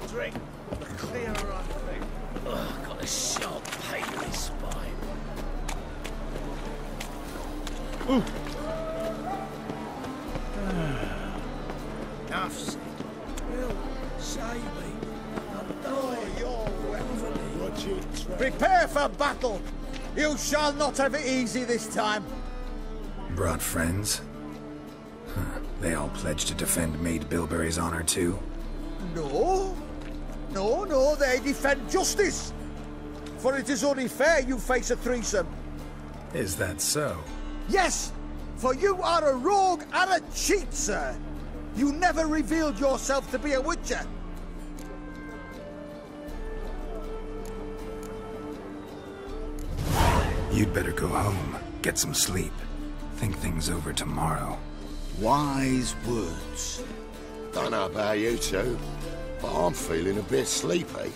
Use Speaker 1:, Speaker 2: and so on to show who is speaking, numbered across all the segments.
Speaker 1: drink, the clearer I feel. Ugh, got a sharp pain in my spine. Ooh. Enough said. Will, save me. I'm dying.
Speaker 2: Prepare for battle! You shall not have it easy this time.
Speaker 3: Brought friends? Huh. They all pledged to defend Maid Bilberry's honor too?
Speaker 2: No. No, they defend justice. For it is only fair you face a threesome.
Speaker 3: Is that so?
Speaker 2: Yes, for you are a rogue and a cheat, sir. You never revealed yourself to be a witcher.
Speaker 3: You'd better go home, get some sleep. Think things over tomorrow.
Speaker 4: Wise words.
Speaker 5: Don't know about you two, but I'm feeling a bit sleepy.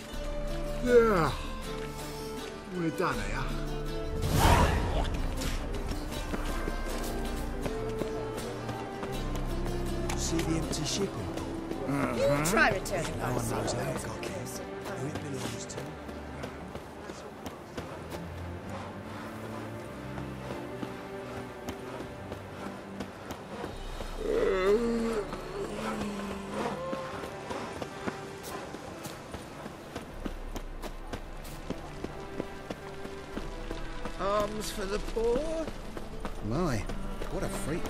Speaker 6: Yeah. We're done here.
Speaker 7: See the empty shipping?
Speaker 8: You try returning
Speaker 7: No
Speaker 8: home.
Speaker 7: one knows how it got here, who it belongs to.
Speaker 1: Arms for the poor?
Speaker 4: My, what a freak.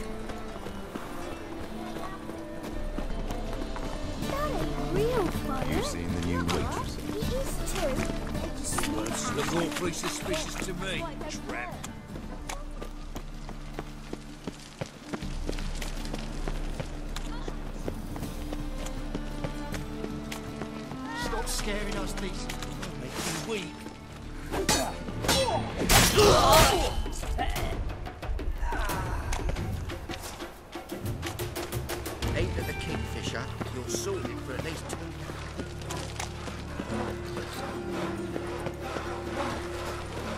Speaker 9: Real fire?
Speaker 5: You seen the new waitress?
Speaker 9: He is too.
Speaker 1: Words look awfully suspicious to me, tramp. Stop scaring us, these. Make me weak. Eight of the Kingfisher, you're sorted for at least 2.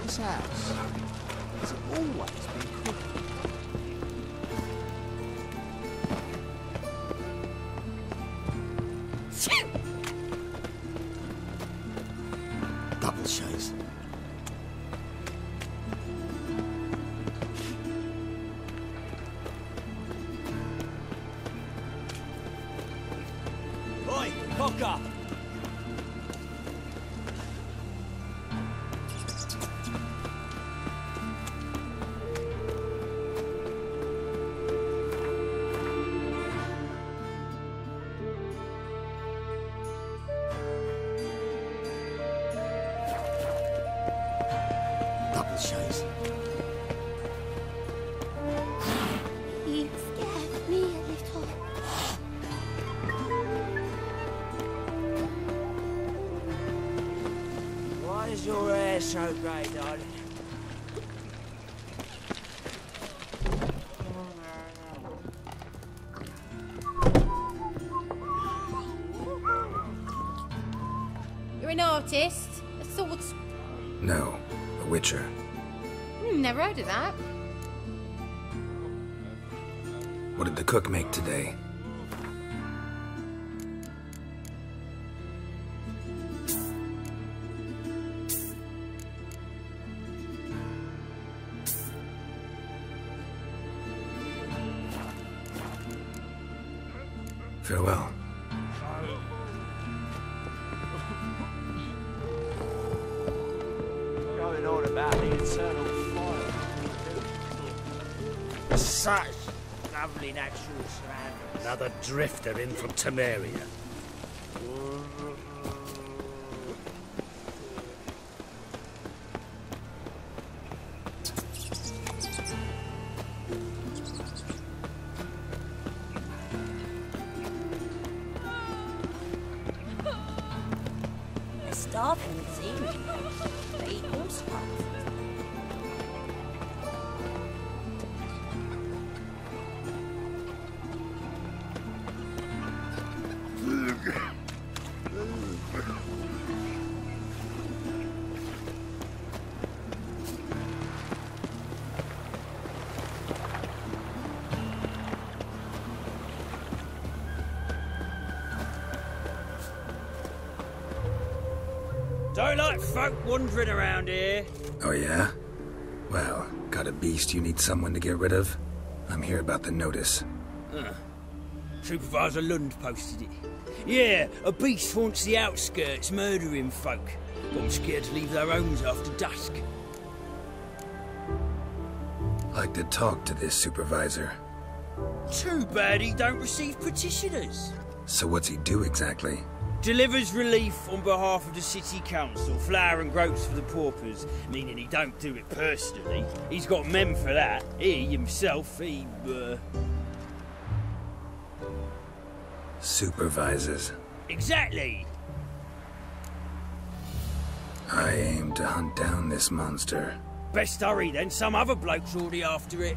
Speaker 7: This house, has it always been cooked?
Speaker 4: Double shows.
Speaker 1: Oi, Cocker!
Speaker 4: Double shows.
Speaker 9: You scared me a little.
Speaker 1: Why is your hair so grey, darling?
Speaker 8: You're an artist? A swords...
Speaker 3: No, a witcher.
Speaker 8: Never heard of that.
Speaker 3: What did the cook make today? Farewell.
Speaker 1: Going on about the eternal fire. Such lovely natural surroundings. Another drifter in from Temeria.
Speaker 8: They're starving, it seems. They eat horse fat.
Speaker 1: Don't like folk wandering around here.
Speaker 3: Oh yeah? Well, got a beast you need someone to get rid of? I'm here about the notice.
Speaker 1: Supervisor Lund posted it. Yeah, a beast haunts the outskirts, murdering folk. Got 'em scared to leave their homes after dusk.
Speaker 3: Like to talk to this supervisor.
Speaker 1: Too bad he don't receive petitioners.
Speaker 3: So what's he do exactly?
Speaker 1: Delivers relief on behalf of the city council, flour and groats for the paupers, meaning he don't do it personally. He's got men for that. He himself,
Speaker 3: Supervises.
Speaker 1: Exactly.
Speaker 3: I aim to hunt down this monster.
Speaker 1: Best hurry then, some other bloke's already after it.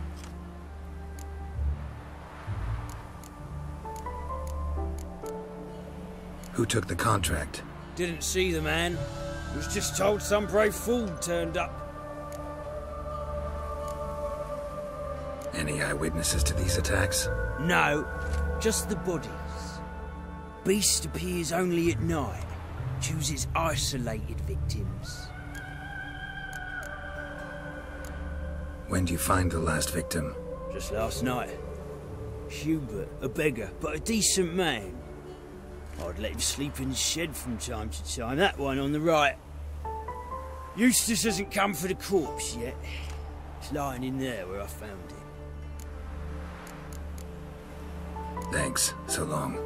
Speaker 3: Who took the contract?
Speaker 1: Didn't see the man. Was just told some brave fool turned up.
Speaker 3: Any eyewitnesses to these attacks?
Speaker 1: No, just the bodies. Beast appears only at night. Chooses isolated victims.
Speaker 3: When do you find the last victim?
Speaker 1: Just last night. Hubert, a beggar, but a decent man. I'd let him sleep in the shed from time to time. That one on the right. Eustace hasn't come for the corpse yet. It's lying in there where I found it.
Speaker 3: Thanks. So long.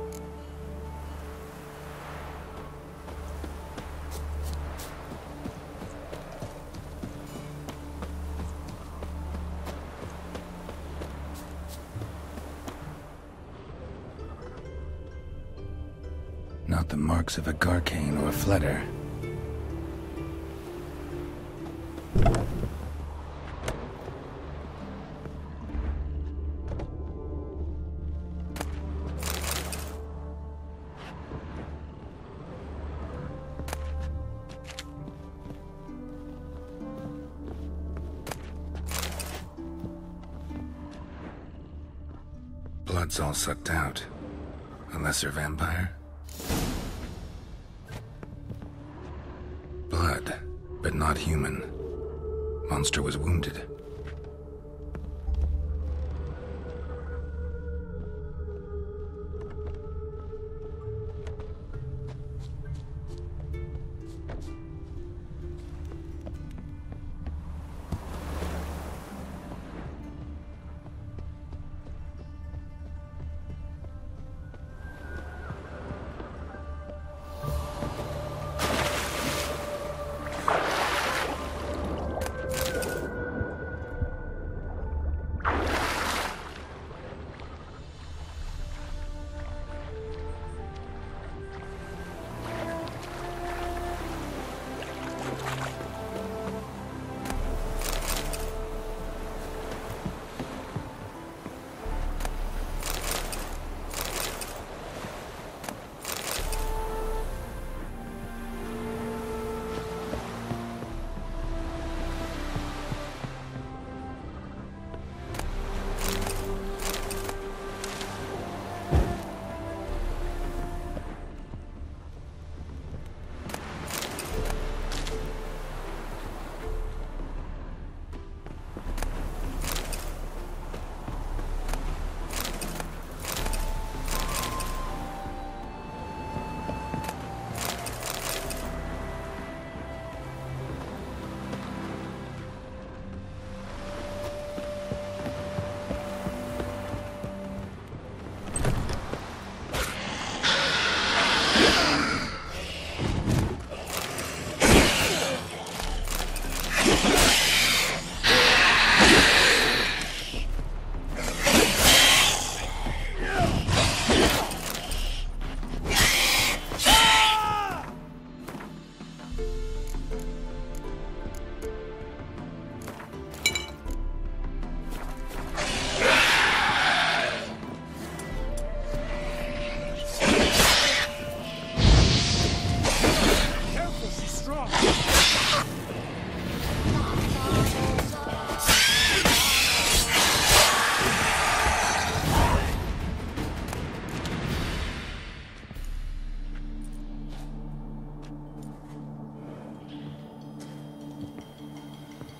Speaker 3: Not the marks of a Garcane or a Fletter. Blood's all sucked out. A lesser vampire? Blood, but not human. Monster was wounded.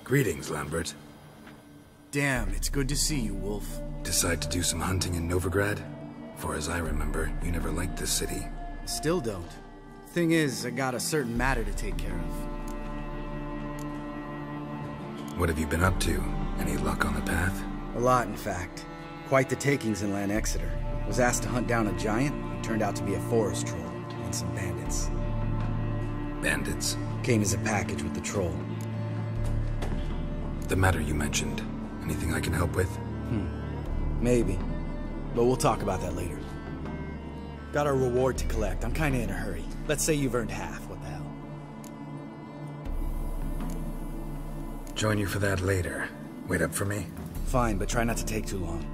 Speaker 3: Greetings, Lambert.
Speaker 10: Damn, it's good to see you, Wolf.
Speaker 3: Decide to do some hunting in Novigrad? For as I remember, you never liked this city.
Speaker 10: Still don't. Thing is, I got a certain matter to take care of.
Speaker 3: What have you been up to? Any luck on the path?
Speaker 10: A lot, in fact. Quite the takings in Lan Exeter. Was asked to hunt down a giant, who turned out to be a forest troll, and some bandits.
Speaker 3: Bandits?
Speaker 10: Came as a package with the troll.
Speaker 3: The matter you mentioned. Anything I can help with?
Speaker 10: Maybe. But we'll talk about that later. Got a reward to collect. I'm kinda in a hurry. Let's say you've earned half. What the hell?
Speaker 3: Join you for that later. Wait up for me?
Speaker 10: Fine, but try not to take too long.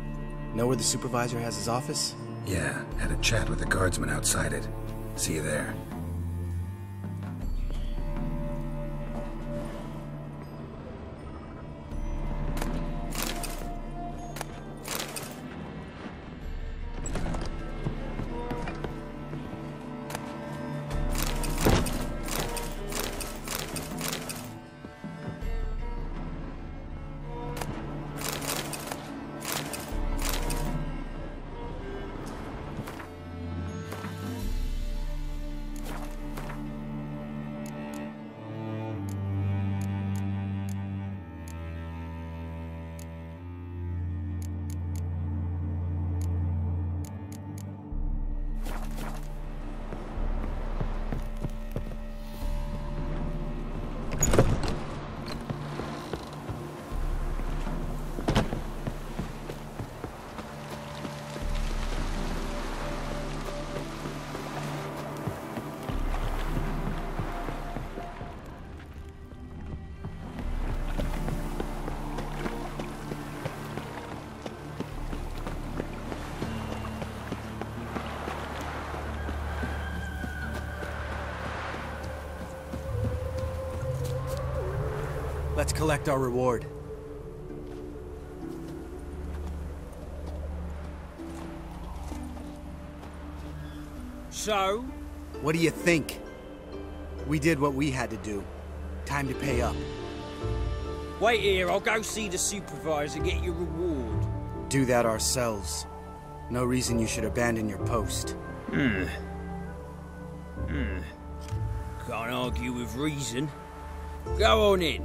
Speaker 10: Know where the supervisor has his office?
Speaker 3: Yeah, had a chat with the guardsman outside it. See you there.
Speaker 10: Let's collect our reward.
Speaker 1: So?
Speaker 10: What do you think? We did what we had to do. Time to pay up.
Speaker 1: Wait here, I'll go see the supervisor, get your reward.
Speaker 10: Do that ourselves. No reason you should abandon your post.
Speaker 1: Can't argue with reason. Go on in.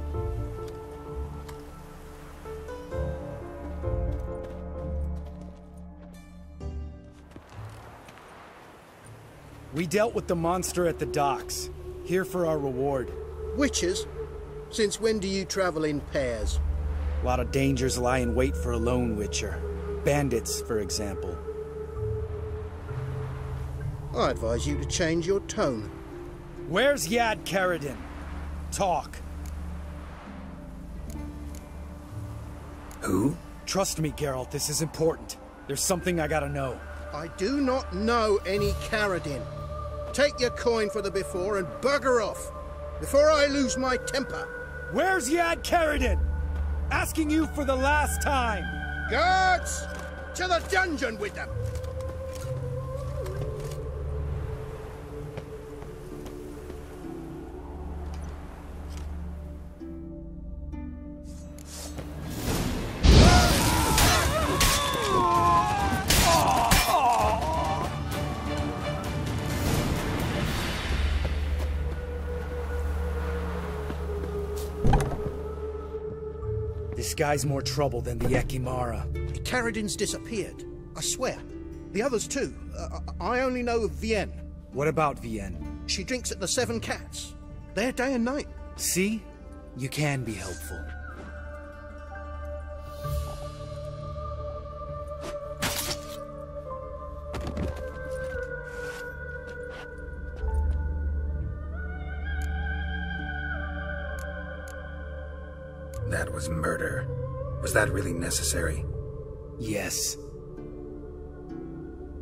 Speaker 10: We dealt with the monster at the docks. Here for our reward.
Speaker 4: Witches? Since when do you travel in pairs?
Speaker 10: A lot of dangers lie in wait for a lone witcher. Bandits, for example.
Speaker 4: I advise you to change your tone.
Speaker 10: Where's Yad Karadin? Talk.
Speaker 3: Who?
Speaker 10: Trust me, Geralt, this is important. There's something I gotta know.
Speaker 4: I do not know any Karadin. Take your coin for the before and bugger off, before I lose my temper.
Speaker 10: Where's Yad Karadin? Asking you for the last time.
Speaker 4: Guards! To the dungeon with them!
Speaker 10: This guy's more trouble than the Ekimara.
Speaker 4: Karadin's disappeared. I swear. The others too. I only know of Vienne.
Speaker 10: What about Vienne?
Speaker 4: She drinks at the Seven Cats. There day and night.
Speaker 10: See? You can be helpful.
Speaker 3: That was murder. Was that really necessary?
Speaker 10: Yes.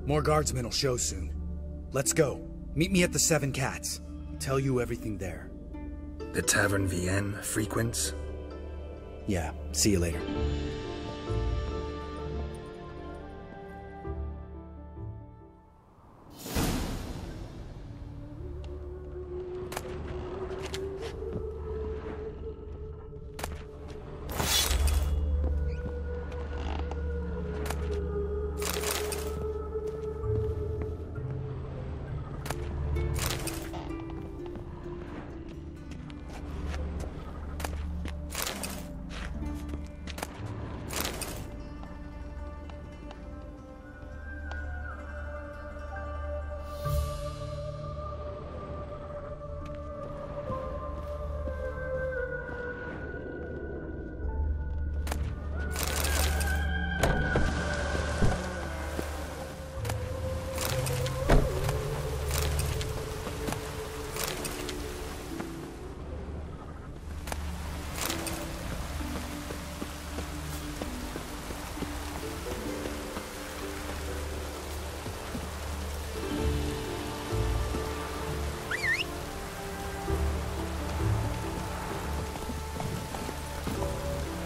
Speaker 10: More guardsmen will show soon. Let's go. Meet me at the Seven Cats. Tell you everything there.
Speaker 3: The Tavern Vienne frequents?
Speaker 10: Yeah, see you later.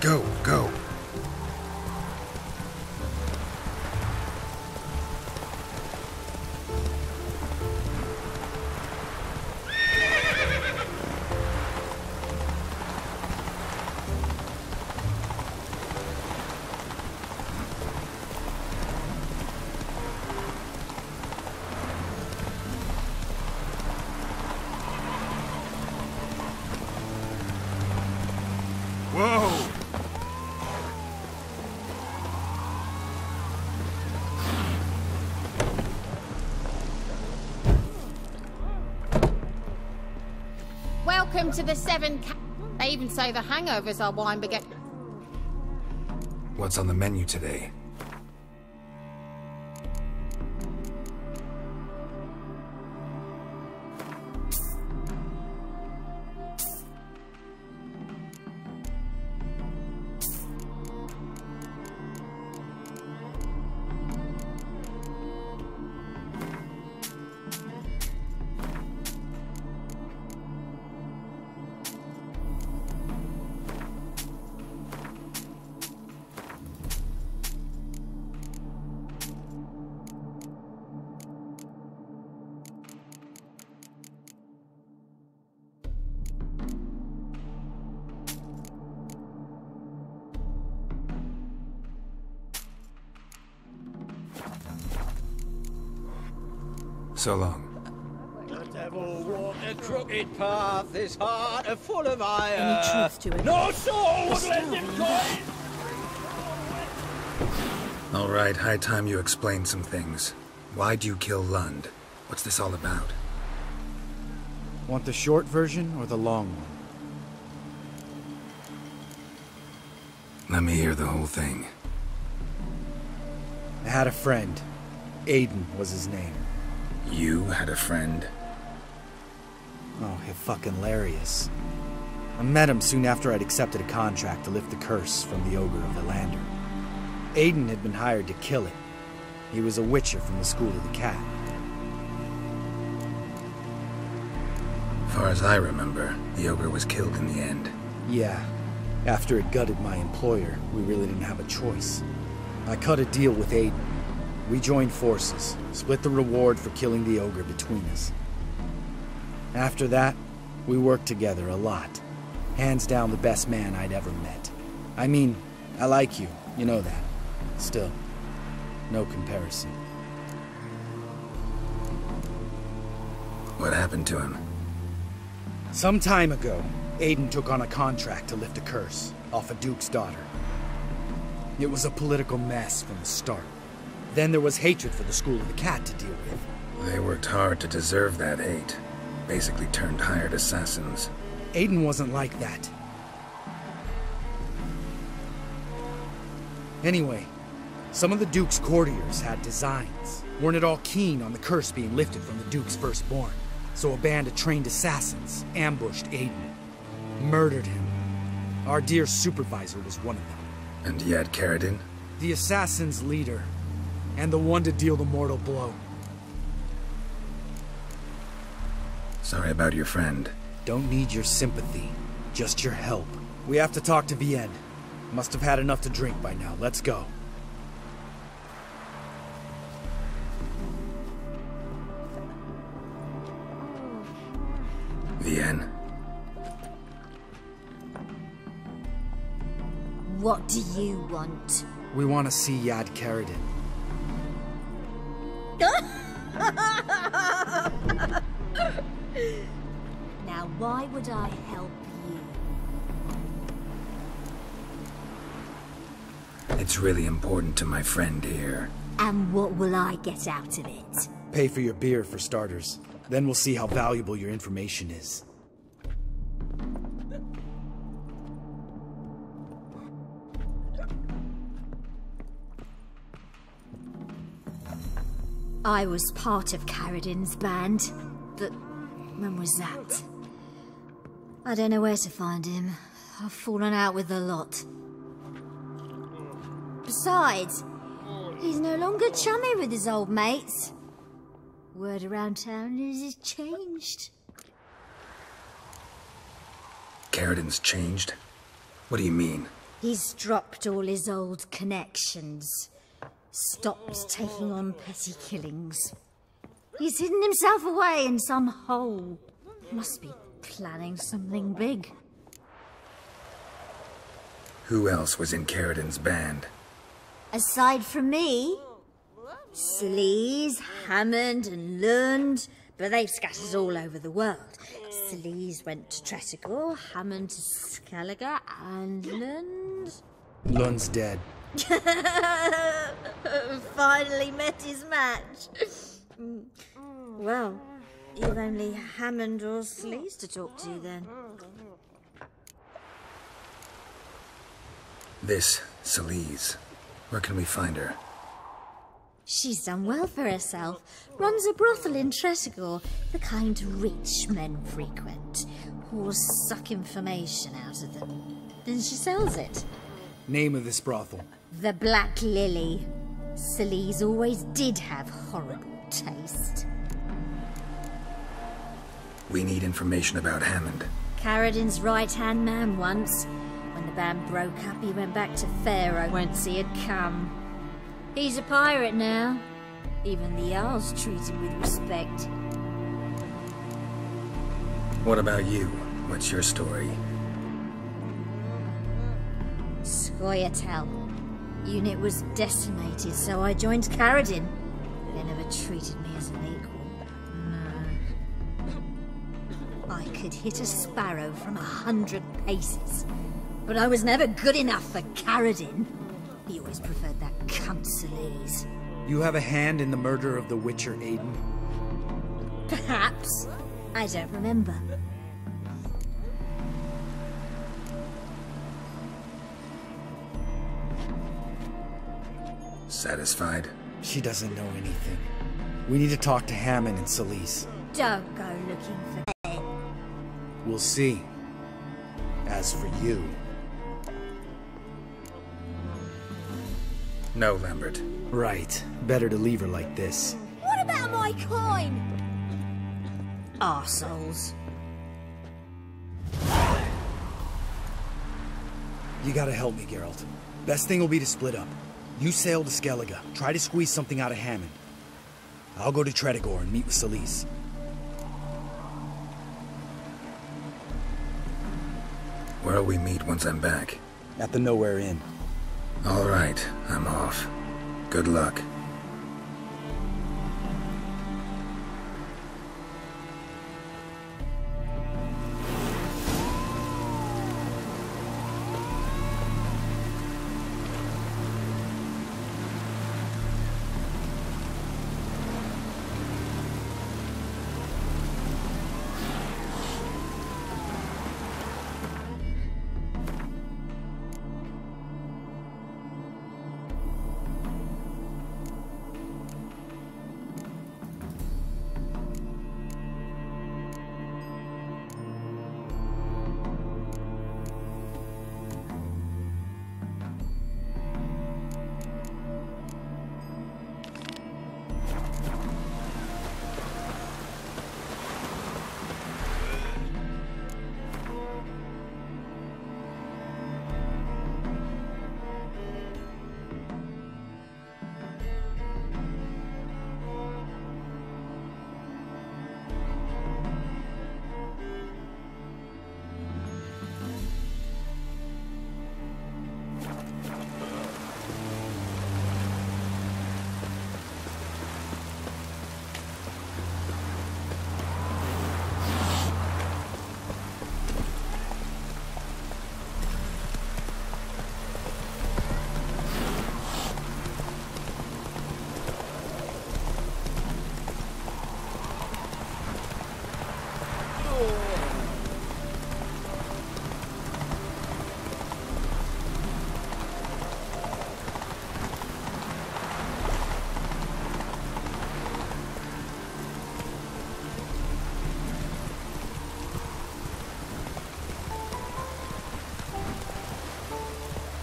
Speaker 3: Go, go.
Speaker 5: Whoa!
Speaker 8: Welcome to the Seven They even say the hangovers are wine beget.
Speaker 3: What's on the menu today? So long.
Speaker 1: The devil walked a crooked path, his heart a full of ire.
Speaker 11: Any truth to it?
Speaker 1: No soul would let him go.
Speaker 3: All right, high time you explain some things. Why'd you kill Lund? What's this all about?
Speaker 10: Want the short version or the long one?
Speaker 3: Let me hear the whole thing.
Speaker 10: I had a friend. Aiden was his name.
Speaker 3: You had a friend?
Speaker 10: Oh, hilarious. I met him soon after I'd accepted a contract to lift the curse from the Ogre of Elander. Aiden had been hired to kill it. He was a witcher from the School of the Cat.
Speaker 3: Far as I remember, the Ogre was killed in the end.
Speaker 10: Yeah. After it gutted my employer, we really didn't have a choice. I cut a deal with Aiden. We joined forces, split the reward for killing the Ogre between us. After that, we worked together a lot. Hands down the best man I'd ever met. I mean, I like you, you know that. Still, no comparison.
Speaker 3: What happened to him?
Speaker 10: Some time ago, Aiden took on a contract to lift a curse off a duke's daughter. It was a political mess from the start. Then there was hatred for the School of the Cat to deal with.
Speaker 3: They worked hard to deserve that hate. Basically turned hired assassins.
Speaker 10: Aiden wasn't like that. Anyway, some of the Duke's courtiers had designs. Weren't at all keen on the curse being lifted from the Duke's firstborn. So a band of trained assassins ambushed Aiden. Murdered him. Our dear supervisor was one of them.
Speaker 3: And you had Caridin?
Speaker 10: The assassin's leader. And the one to deal the mortal blow.
Speaker 3: Sorry about your friend.
Speaker 10: Don't need your sympathy, just your help. We have to talk to Vienne. Must have had enough to drink by now. Let's go.
Speaker 3: Vienne?
Speaker 9: What do you want?
Speaker 10: We want to see Yad Caridin.
Speaker 9: Now, why would I help you?
Speaker 3: It's really important to my friend here.
Speaker 9: And what will I get out of it?
Speaker 10: Pay for your beer, for starters. Then we'll see how valuable your information is.
Speaker 9: I was part of Caridin's band, but when was that? I don't know where to find him. I've fallen out with a lot. Besides, he's no longer chummy with his old mates. Word around town is he's changed.
Speaker 3: Caridin's changed? What do you mean?
Speaker 9: He's dropped all his old connections. Stopped taking on petty killings. He's hidden himself away in some hole. Must be planning something big.
Speaker 3: Who else was in Caridin's band?
Speaker 9: Aside from me, Sleaze, Hammond and Lund, but they've scattered all over the world. Sleaze went to Tretogor, Hammond to Skellige, and Lund...
Speaker 10: Lund's dead.
Speaker 9: Finally met his match. Well, you've only Hammond or Sleaze to talk to then.
Speaker 3: This Sleaze. Where can we find her?
Speaker 9: She's done well for herself. Runs a brothel in Tretogor, the kind rich men frequent. Whores suck information out of them. Then she sells it.
Speaker 10: Name of this brothel?
Speaker 9: The Black Lily. Sleaze always did have horrible taste.
Speaker 3: We need information about Hammond.
Speaker 9: Caridin's right-hand man once. When the band broke up, he went back to Pharaoh whence he had come. He's a pirate now. Even the Jarls treat him with respect.
Speaker 3: What about you? What's your story?
Speaker 9: Scoia'tael. Unit was decimated, so I joined Caridin. They never treated me as an equal. No. I could hit a sparrow from 100 paces. But I was never good enough for Caridin. He always preferred that cunt Sleaze.
Speaker 10: You have a hand in the murder of the Witcher Aiden?
Speaker 9: Perhaps. I don't remember.
Speaker 3: Satisfied?
Speaker 10: She doesn't know anything. We need to talk to Hammond and Sleaze.
Speaker 9: Don't go looking for them.
Speaker 10: We'll see. As for you...
Speaker 3: No, Lambert.
Speaker 10: Right. Better to leave her like this.
Speaker 9: What about my coin? Arseholes.
Speaker 10: You gotta help me, Geralt. Best thing will be to split up. You sail to Skellige. Try to squeeze something out of Hammond. I'll go to Tretogor and meet with Sleaze.
Speaker 3: Where'll we meet once I'm back?
Speaker 10: At the Nowhere Inn.
Speaker 3: All right, I'm off. Good luck.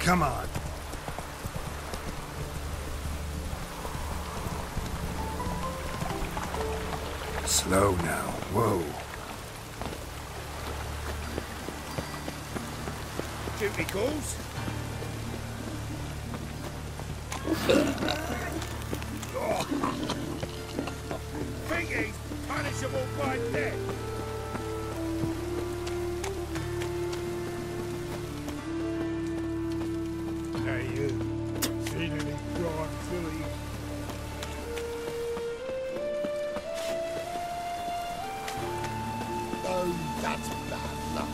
Speaker 6: Come on.
Speaker 3: Slow now. Whoa.
Speaker 2: Duty calls.
Speaker 5: Think he's punishable by death?
Speaker 6: Hey, you. Seen any crime, Philly?
Speaker 5: Oh, that's bad luck.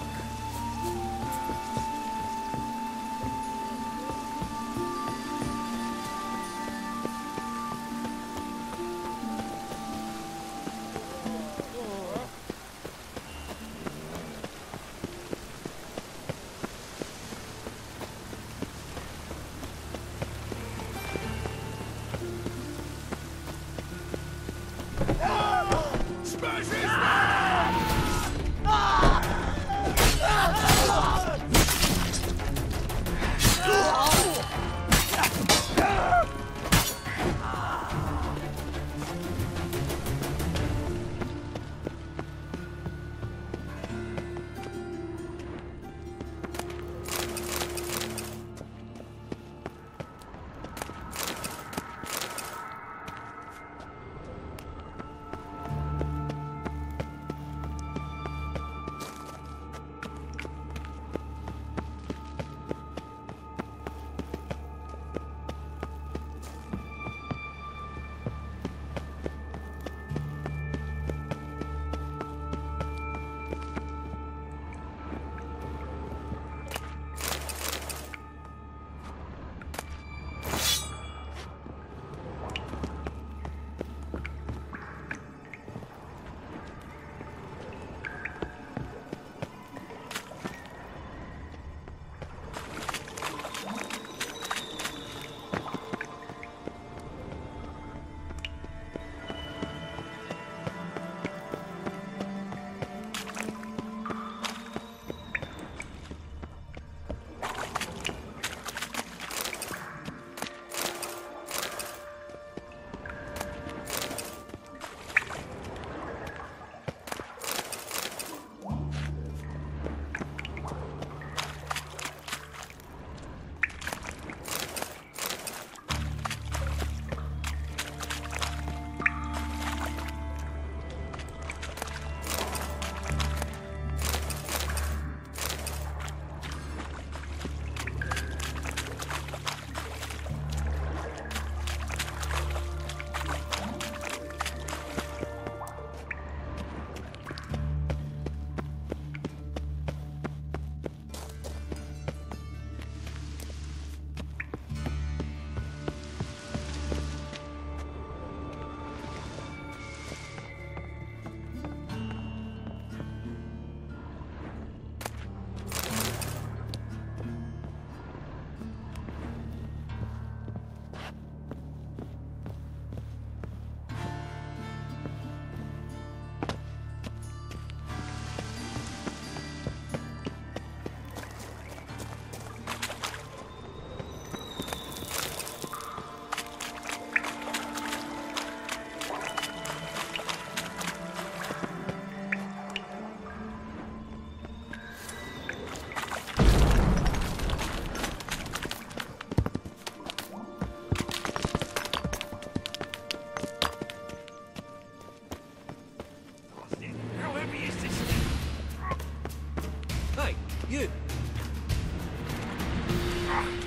Speaker 11: You!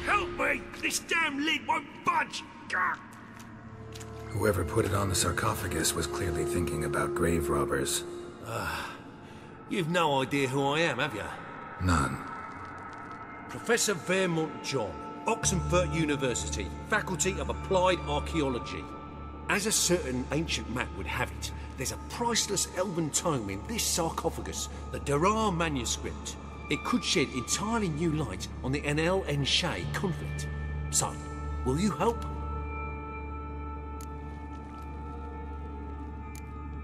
Speaker 5: Help me! This damn lid won't budge!
Speaker 3: Whoever put it on the sarcophagus was clearly thinking about grave robbers.
Speaker 11: You've no idea who I am, have you?
Speaker 3: None.
Speaker 11: Professor Vermont John, Oxenford University, Faculty of Applied Archaeology. As a certain ancient map would have it, there's a priceless elven tome in this sarcophagus, the Durar manuscript. It could shed entirely new light on the Enel and Shay conflict. So, will you help?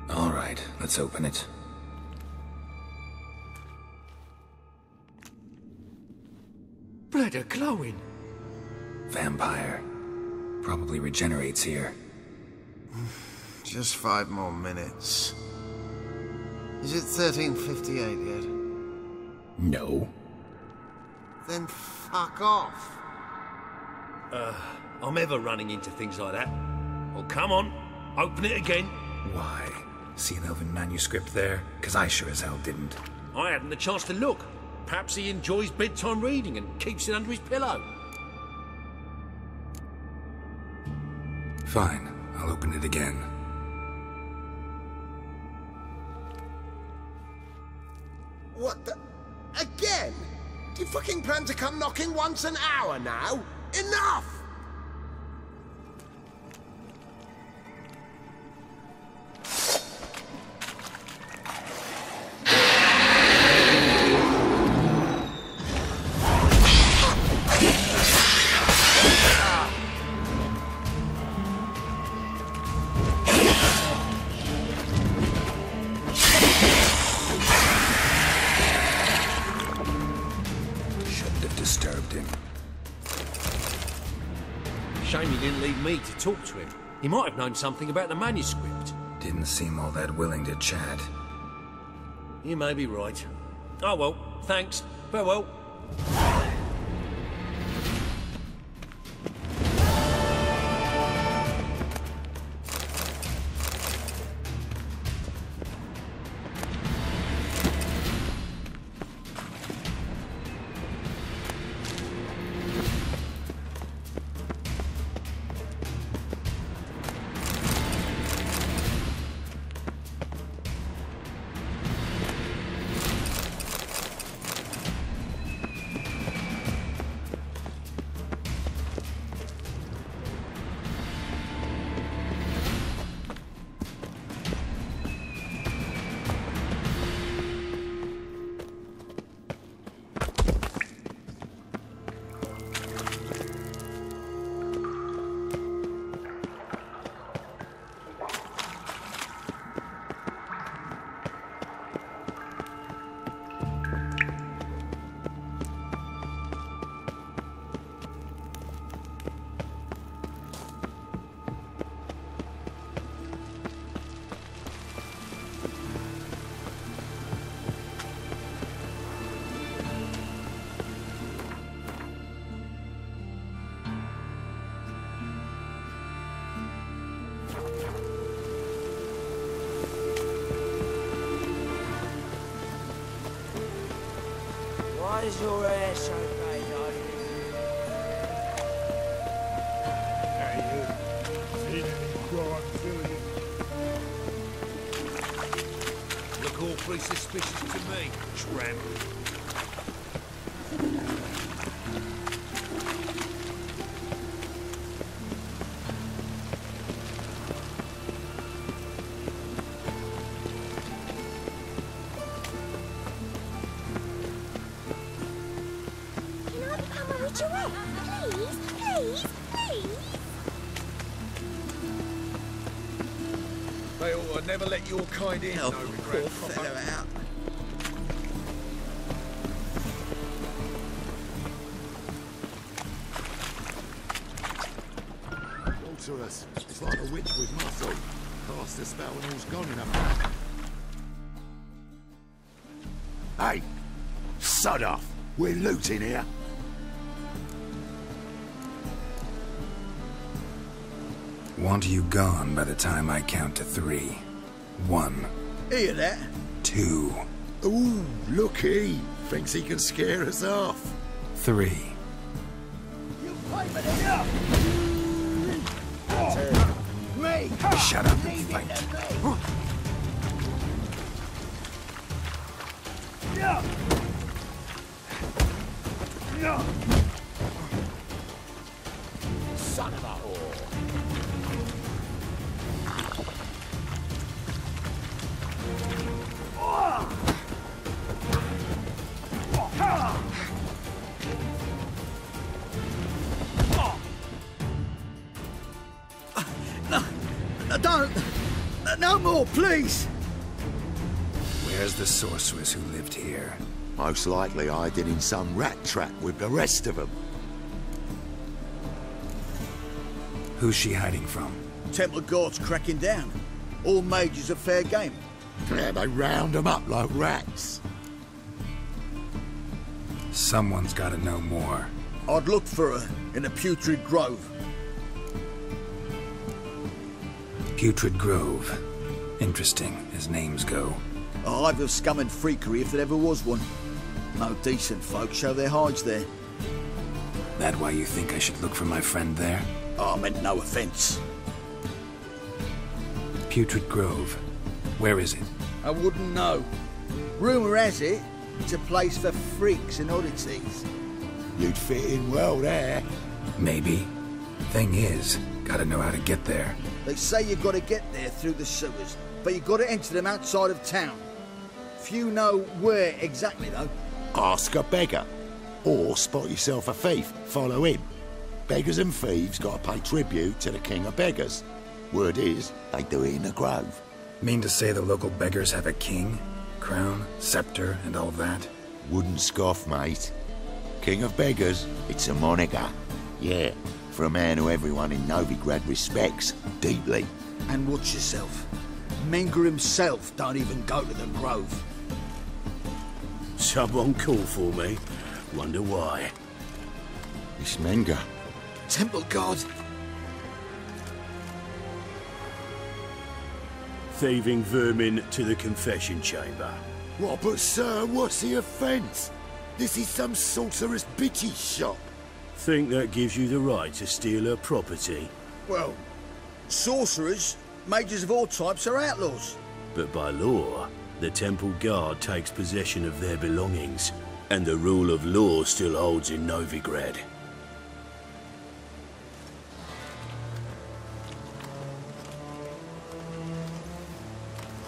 Speaker 3: All right, let's open it.
Speaker 11: Blood are glowing.
Speaker 3: Vampire. Probably regenerates here.
Speaker 12: Just 5 more minutes. Is it 1358 yet?
Speaker 3: No.
Speaker 12: Then fuck off.
Speaker 11: I'm ever running into things like that. Well, come on, open it again.
Speaker 3: Why? See an elven manuscript there? 'Cause I sure as hell didn't.
Speaker 11: I hadn't the chance to look. Perhaps he enjoys bedtime reading and keeps it under his pillow.
Speaker 3: Fine, I'll open it again.
Speaker 12: What the... Again? Do you fucking plan to come knocking once an hour now? Enough!
Speaker 11: Shame he didn't leave me to talk to him. He might have known something about the manuscript.
Speaker 3: Didn't seem all that willing to chat.
Speaker 11: You may be right. Oh well, thanks. Farewell.
Speaker 1: Why is your hair so grey, darling?
Speaker 6: Hey, you. Seen any crime filling?
Speaker 11: Look awfully suspicious to me, tramp.
Speaker 2: They ought to never let your kind in.
Speaker 12: Help
Speaker 2: no
Speaker 12: a
Speaker 2: regret.
Speaker 12: poor fellow out.
Speaker 5: All to us. It's like a witch with muscle. Cast the spell and all's gone in a minute. Hey! Sod off! We're looting here.
Speaker 3: Want you gone by the time I count to 3. 1.
Speaker 2: Hear that?
Speaker 3: 2.
Speaker 5: Ooh, looky! Thinks he can scare us off.
Speaker 3: 3.
Speaker 2: Me!
Speaker 3: Shut up and fight.
Speaker 5: Son of a whore!
Speaker 2: Don't! No more, please!
Speaker 3: Where's the sorceress who lived here?
Speaker 5: Most likely hiding in some rat trap with the rest of them.
Speaker 3: Who's she hiding from?
Speaker 2: Temple Guard's cracking down. All mages are fair game.
Speaker 5: Yeah, they round them up like rats.
Speaker 3: Someone's gotta know more.
Speaker 2: I'd look for her in the Putrid Grove.
Speaker 3: Putrid Grove. Interesting, as names go.
Speaker 2: A hive of scum and freakery if there ever was one. No decent folk show their hides there.
Speaker 3: That why you think I should look for my friend there?
Speaker 2: Oh, I meant no offence.
Speaker 3: Putrid Grove. Where is it?
Speaker 2: I wouldn't know. Rumour has it, it's a place for freaks and oddities.
Speaker 5: You'd fit in well there.
Speaker 3: Maybe. Thing is, gotta know how to get there.
Speaker 2: They say you've got to get there through the sewers, but you've got to enter them outside of town. Few know where exactly, though.
Speaker 5: Ask a beggar. Or spot yourself a thief, follow him. Beggars and thieves got to pay tribute to the king of beggars. Word is, they do it in the grove.
Speaker 3: Mean to say the local beggars have a king? Crown, scepter, and all that?
Speaker 5: Wouldn't scoff, mate. King of beggars, it's a moniker. Yeah, for a man who everyone in Novigrad respects deeply.
Speaker 2: And watch yourself. Menger himself don't even go to the grove.
Speaker 11: Someone call for me. Wonder why.
Speaker 5: It's Menger.
Speaker 2: Temple God.
Speaker 11: Thieving vermin to the confession chamber.
Speaker 5: What, but sir, what's the offence? This is some sorcerer's bitch's shop.
Speaker 11: Think that gives you the right to steal her property?
Speaker 2: Well, sorcerers, mages of all types are outlaws.
Speaker 11: But by law, the temple guard takes possession of their belongings, and the rule of law still holds in Novigrad.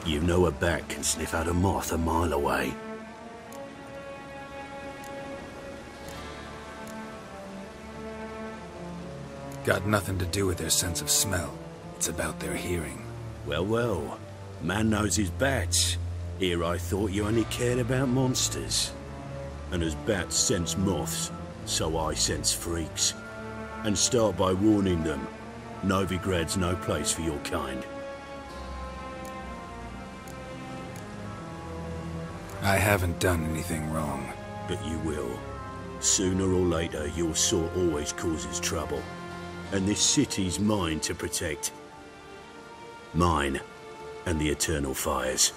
Speaker 11: You know a bat can sniff out a moth a mile away.
Speaker 3: Got nothing to do with their sense of smell. It's about their hearing.
Speaker 11: Well, well. Man knows his bats. Here I thought you only cared about monsters. And as bats sense moths, so I sense freaks. And start by warning them. Novigrad's no place for your kind.
Speaker 3: I haven't done anything wrong.
Speaker 11: But you will. Sooner or later, your sort always causes trouble. And this city's mine to protect. Mine. And the eternal fires.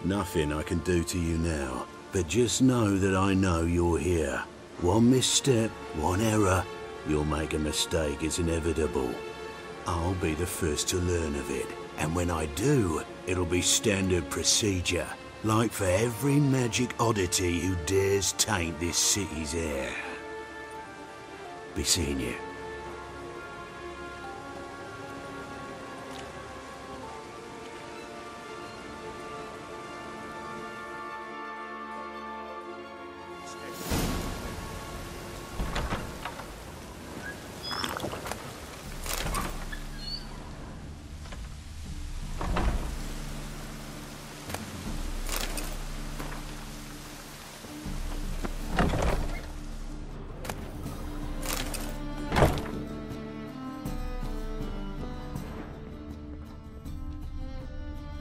Speaker 11: Nothing I can do to you now. But just know that I know you're here. One misstep, one error, you'll make a mistake, it's inevitable. I'll be the first to learn of it. And when I do, it'll be standard procedure. Like for every magic oddity who dares taint this city's air. Be seeing you.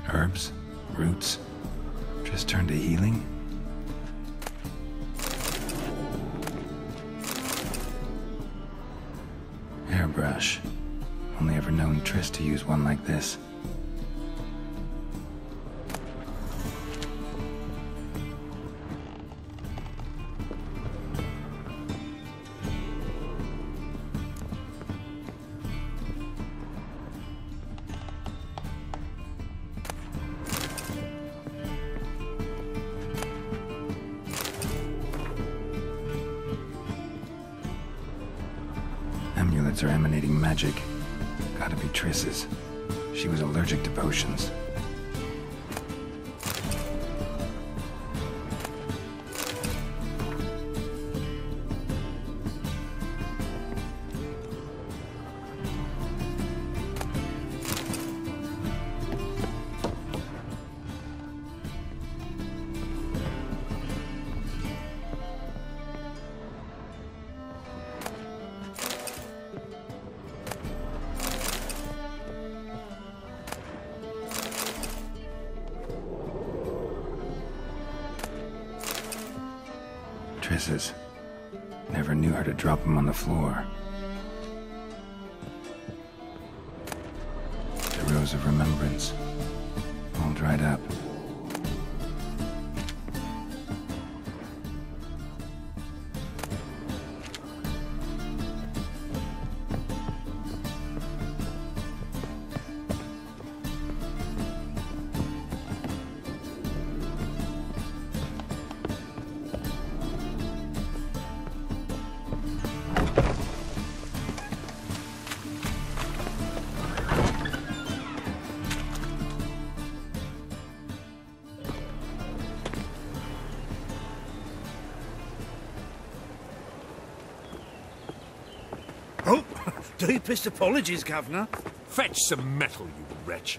Speaker 3: Herbs? Roots? Just turned to healing? Airbrush. Only ever known Triss to use one like this. Amulets are emanating magic. Gotta be Triss's. She was allergic to potions. Triss's. Never knew her to drop them on the floor. The shadows of remembrance, all dried up.
Speaker 6: Deepest apologies, Governor.
Speaker 11: Fetch some metal, you wretch.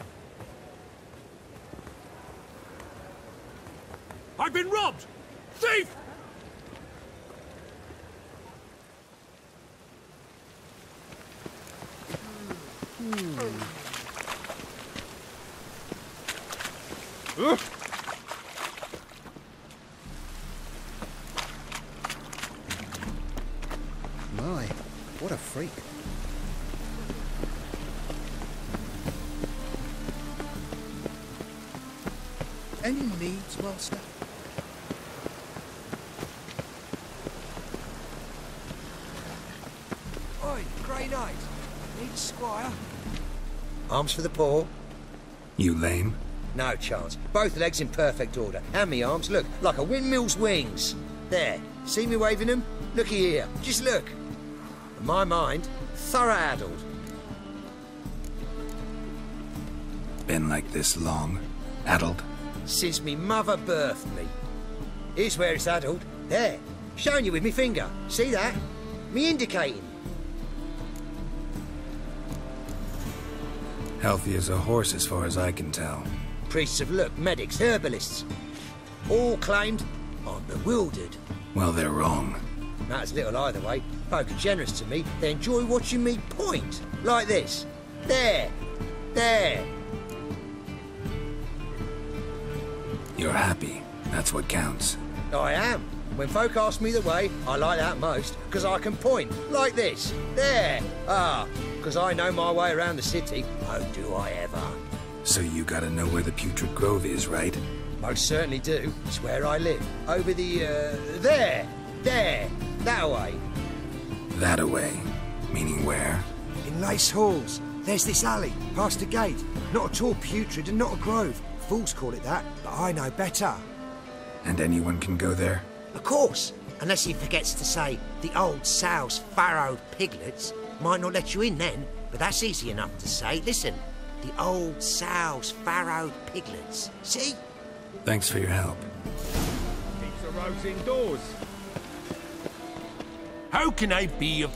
Speaker 11: I've been robbed! Thief!
Speaker 4: My, what a freak. Any needs, Master?
Speaker 13: Oi, Grey Knight. Need a squire?
Speaker 12: Arms for the poor?
Speaker 3: You lame?
Speaker 13: No chance. Both legs in perfect order. And me arms, look, like a windmill's wings. There. See me waving them? Looky here. Just look. In my mind, thorough addled.
Speaker 3: Been like this long? Addled?
Speaker 13: Since me mother birthed me. Here's where it's addled. There. Showing you with me finger. See that? Me indicating.
Speaker 3: Healthy as a horse as far as I can tell.
Speaker 13: Priests of look, medics, herbalists. All claimed I'm bewildered.
Speaker 3: Well, they're wrong.
Speaker 13: Matters little either way. Folk are generous to me. They enjoy watching me point. Like this. There. There.
Speaker 3: You're happy. That's what counts.
Speaker 13: I am. When folk ask me the way, I like that most, because I can point. Like this. There. Ah, because I know my way around the city. Oh, do I ever.
Speaker 3: So you gotta know where the Putrid Grove is, right?
Speaker 13: Most certainly do. It's where I live. Over the, there. There. That way.
Speaker 3: That-a-way. Meaning where?
Speaker 13: In Lace Halls. There's this alley, past the gate. Not at all putrid and not a grove. Fools call it that, but I know better.
Speaker 3: And anyone can go there?
Speaker 13: Of course. Unless he forgets to say, the old sow's farrowed piglets. Might not let you in then, but that's easy enough to say. Listen, the old sow's farrowed piglets. See?
Speaker 3: Thanks for your help.
Speaker 6: Keeps the roads indoors.
Speaker 11: How can I be of...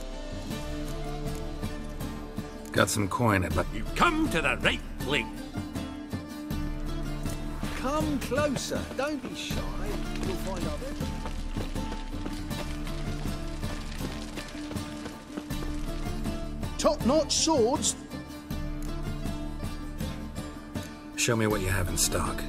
Speaker 3: Got some coin at...
Speaker 11: You've come to the right place.
Speaker 7: Come closer. Don't be shy. You'll find out there.
Speaker 4: Top-notch swords.
Speaker 3: Show me what you have in stock.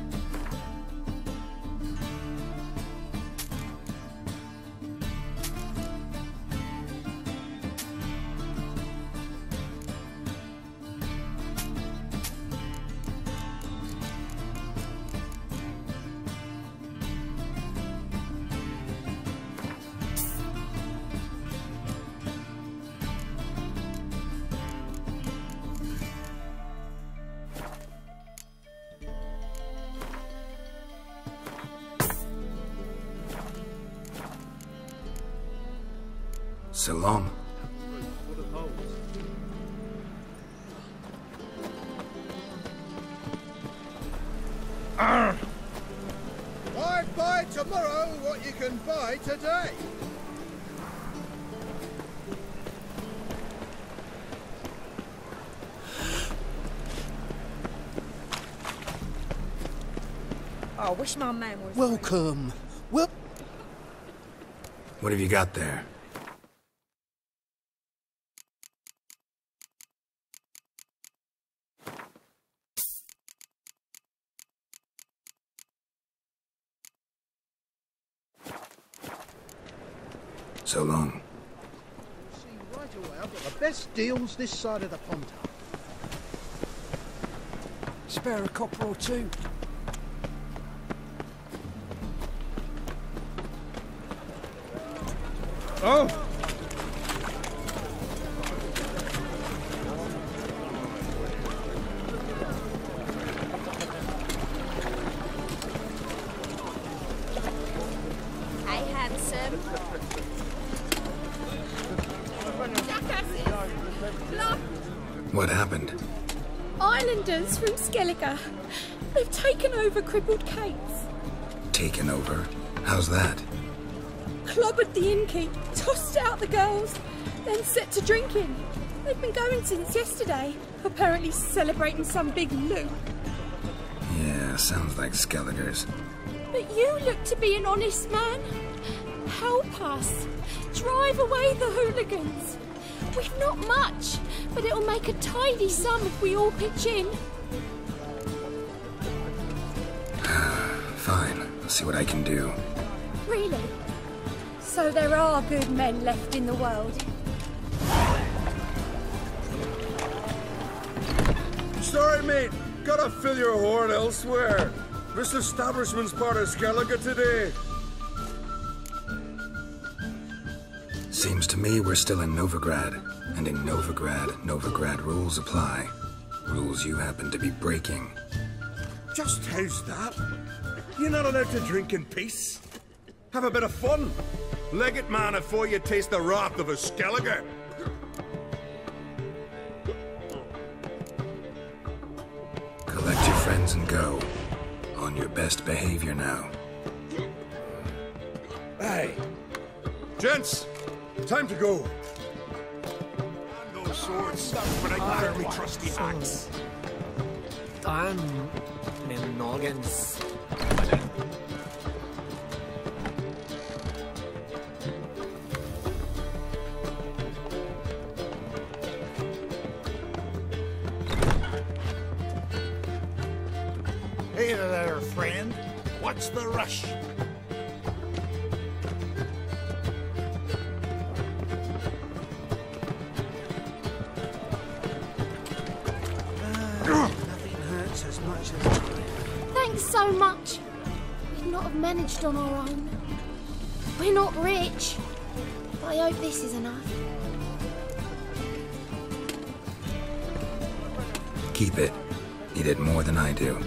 Speaker 3: So long.
Speaker 4: Why buy tomorrow what you can buy today?
Speaker 14: I wish my man was...
Speaker 4: Welcome. Well...
Speaker 3: What have you got there? So long.
Speaker 4: See right away, I've got the best deals this side of the pond.
Speaker 6: Spare a copper or two.
Speaker 2: Oh!
Speaker 14: Hey, handsome.
Speaker 3: What happened?
Speaker 14: Islanders from Skellige. They've taken over crippled Kate's.
Speaker 3: Taken over? How's that?
Speaker 14: Clobbered the innkeep, tossed out the girls, then set to drinking. They've been going since yesterday, apparently celebrating some big loot.
Speaker 3: Yeah, sounds like Skellige's.
Speaker 14: But you look to be an honest man. Help us. Drive away the hooligans. We've not much, but it'll make a tidy sum if we all pitch in.
Speaker 3: Fine, I'll see what I can do.
Speaker 14: Really? So there are good men left in the world.
Speaker 2: Sorry, mate. Gotta fill your horn elsewhere. This establishment's part of Skellige today.
Speaker 3: Seems to me we're still in Novigrad. And in Novigrad rules apply. Rules you happen to be breaking.
Speaker 2: Just how's that? You're not allowed to drink in peace? Have a bit of fun. Leg it, man, before you taste the wrath of a Skellige.
Speaker 3: Collect your friends and go. On your best behavior now.
Speaker 2: Hey. Gents, time to go.
Speaker 11: Those swords, but I got a trusty axe.
Speaker 6: I'm in Noggins.
Speaker 12: Hey there, friend. What's the rush?
Speaker 6: Nothing hurts as much as...
Speaker 14: Thanks so much. We'd not have managed on our own. We're not rich. But I hope this is enough.
Speaker 3: Keep it. You did more than I do.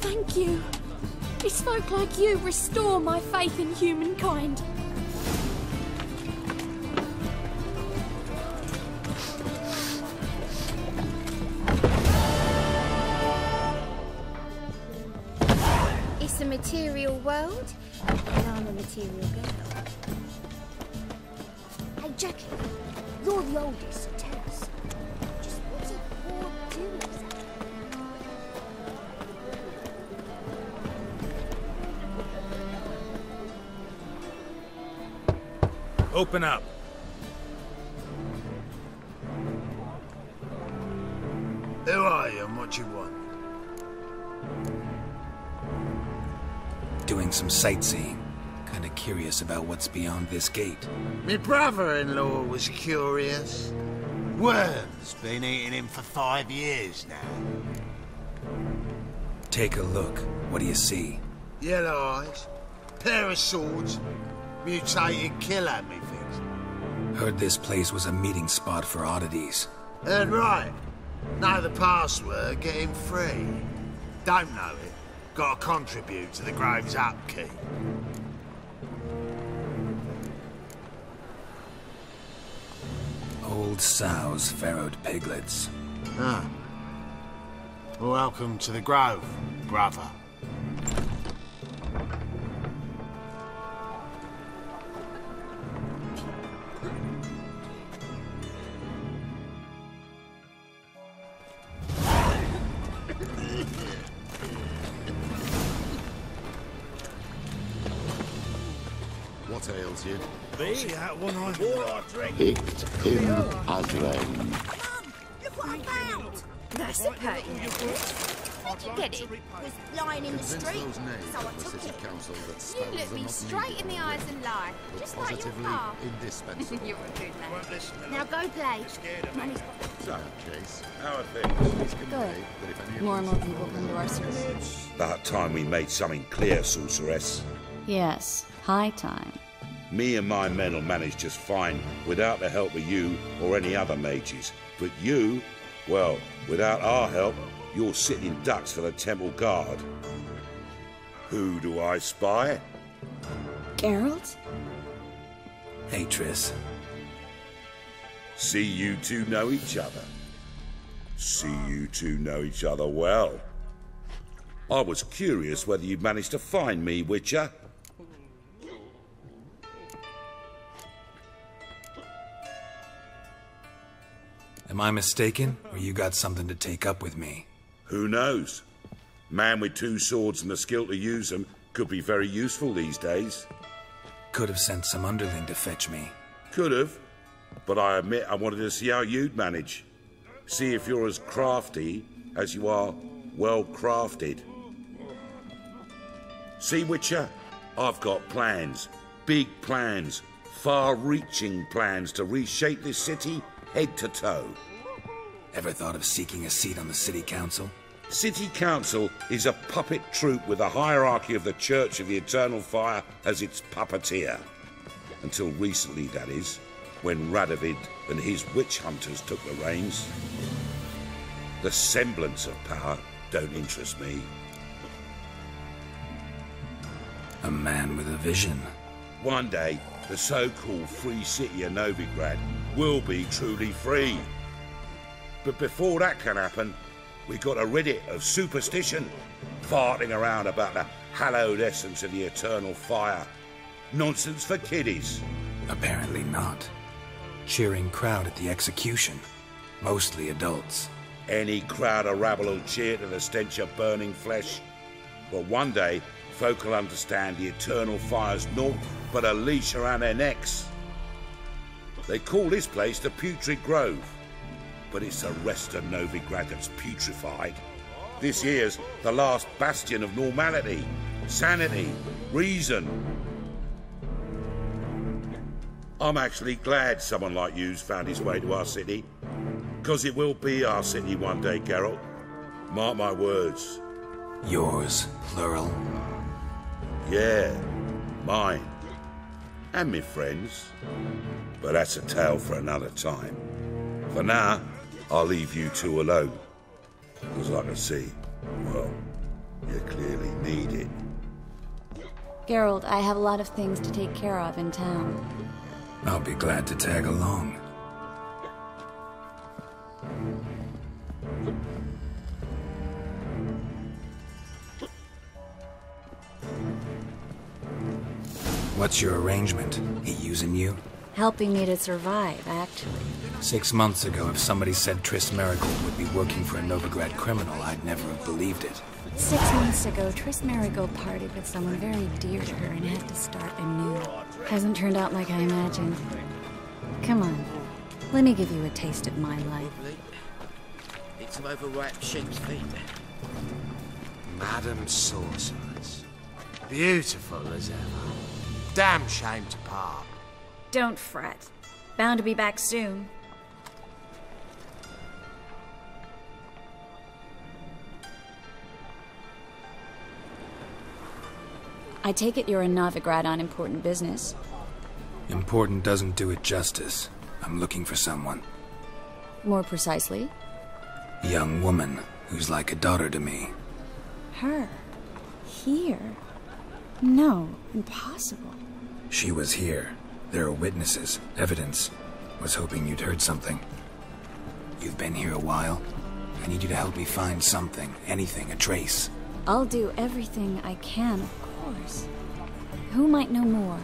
Speaker 14: Thank you. It's folk like you restore my faith in humankind. It's a material world, and I'm a material girl. Hey, Jackie, you're the oldest, so tell us. Just what's a poor do exactly?
Speaker 15: Open up.
Speaker 12: Who are you and what you want?
Speaker 3: Doing some sightseeing. Kinda curious about what's beyond this gate.
Speaker 12: My brother-in-law was curious. Worm's been eating him for 5 years now.
Speaker 3: Take a look. What do you see?
Speaker 12: Yellow eyes, pair of swords, mutated killer, methinks.
Speaker 3: Heard this place was a meeting spot for oddities.
Speaker 12: Heard right. Know the password, get him free. Don't know it. Gotta contribute to the Grove's upkeep.
Speaker 3: Old sows farrowed piglets.
Speaker 12: Ah. Welcome to the Grove, brother.
Speaker 5: What ails you?
Speaker 6: See that one on
Speaker 5: Picked him ugly.
Speaker 14: Look what I found! That's a perky necklace. did you get it?
Speaker 9: It was lying in the street, so I took it.
Speaker 14: You look me straight in the eyes and lie, just like your car.
Speaker 5: Indispensable.
Speaker 14: You're a good man. Now go play. Money's
Speaker 5: So, Chase, how are things?
Speaker 15: Good. More and more people come to our service.
Speaker 16: About time we made something clear, Sorceress.
Speaker 15: Yes, high time.
Speaker 16: Me and my men will manage just fine without the help of you or any other mages. But you, well, without our help, you're sitting ducks for the temple guard. Who do I spy?
Speaker 15: Geralt?
Speaker 3: Hey, Triss.
Speaker 16: See you two know each other. See you two know each other well. I was curious whether you'd managed to find me, Witcher.
Speaker 3: Am I mistaken, or you got something to take up with me?
Speaker 16: Who knows? Man with two swords and the skill to use them could be very useful these days.
Speaker 3: Could have sent some underling to fetch me.
Speaker 16: Could have, but I admit I wanted to see how you'd manage. See if you're as crafty as you are well crafted. See, Witcher, I've got plans. Big plans. Far-reaching plans to reshape this city head to toe.
Speaker 3: Ever thought of seeking a seat on the city council?
Speaker 16: City council is a puppet troupe with a hierarchy of the Church of the Eternal Fire as its puppeteer. Until recently, that is, when Radovid and his witch hunters took the reins. The semblance of power don't interest me.
Speaker 3: A man with a vision.
Speaker 16: One day, the so-called free city of Novigrad will be truly free. But before that can happen, we got to rid it of superstition, farting around about the hallowed essence of the eternal fire. Nonsense for kiddies.
Speaker 3: Apparently not. Cheering crowd at the execution. Mostly adults.
Speaker 16: Any crowd of rabble will cheer to the stench of burning flesh. But one day, folk will understand the eternal fire's naught but a leash around their necks. They call this place the Putrid Grove, but it's the rest of Novigrad that's putrefied. This here's the last bastion of normality, sanity, reason. I'm actually glad someone like you's found his way to our city, because it will be our city one day, Geralt. Mark my words.
Speaker 3: Yours, plural.
Speaker 16: Yeah, mine. And me friends. But that's a tale for another time. For now, I'll leave you two alone. Because I can see, well, you clearly need it.
Speaker 15: Geralt, I have a lot of things to take care of in town.
Speaker 3: I'll be glad to tag along. What's your arrangement? He using you?
Speaker 15: Helping me to survive, actually.
Speaker 3: 6 months ago, if somebody said Triss Merigold would be working for a Novigrad criminal, I'd never have believed it.
Speaker 15: 6 months ago, Triss Merigold partied with someone very dear to her and had to start anew. Hasn't turned out like I imagined. Come on, let me give you a taste of my life.
Speaker 13: Need some overripe sheep's feet. Madam Sorceress. Beautiful as ever. Damn shame to part.
Speaker 15: Don't fret. Bound to be back soon. I take it you're in Novigrad on important business.
Speaker 3: Important doesn't do it justice. I'm looking for someone.
Speaker 15: More precisely?
Speaker 3: A young woman who's like a daughter to me.
Speaker 15: Her? Here? No, impossible.
Speaker 3: She was here. There are witnesses, evidence. Was hoping you'd heard something. You've been here a while. I need you to help me find something, anything, a trace.
Speaker 15: I'll do everything I can, of course. Who might know more?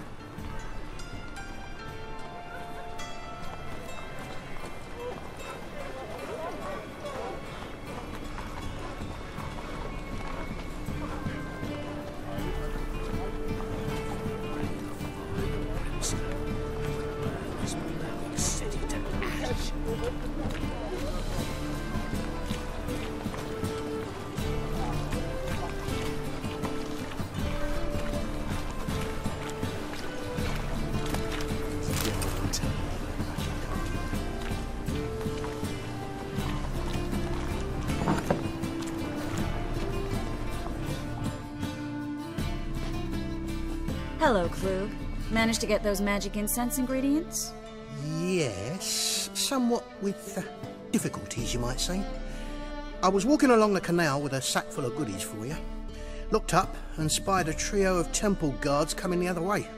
Speaker 15: Hello, Klug. Managed to get those magic incense ingredients?
Speaker 4: Yes, somewhat with difficulties, you might say. I was walking along the canal with a sack full of goodies for you. Looked up and spied a trio of temple guards coming the other way.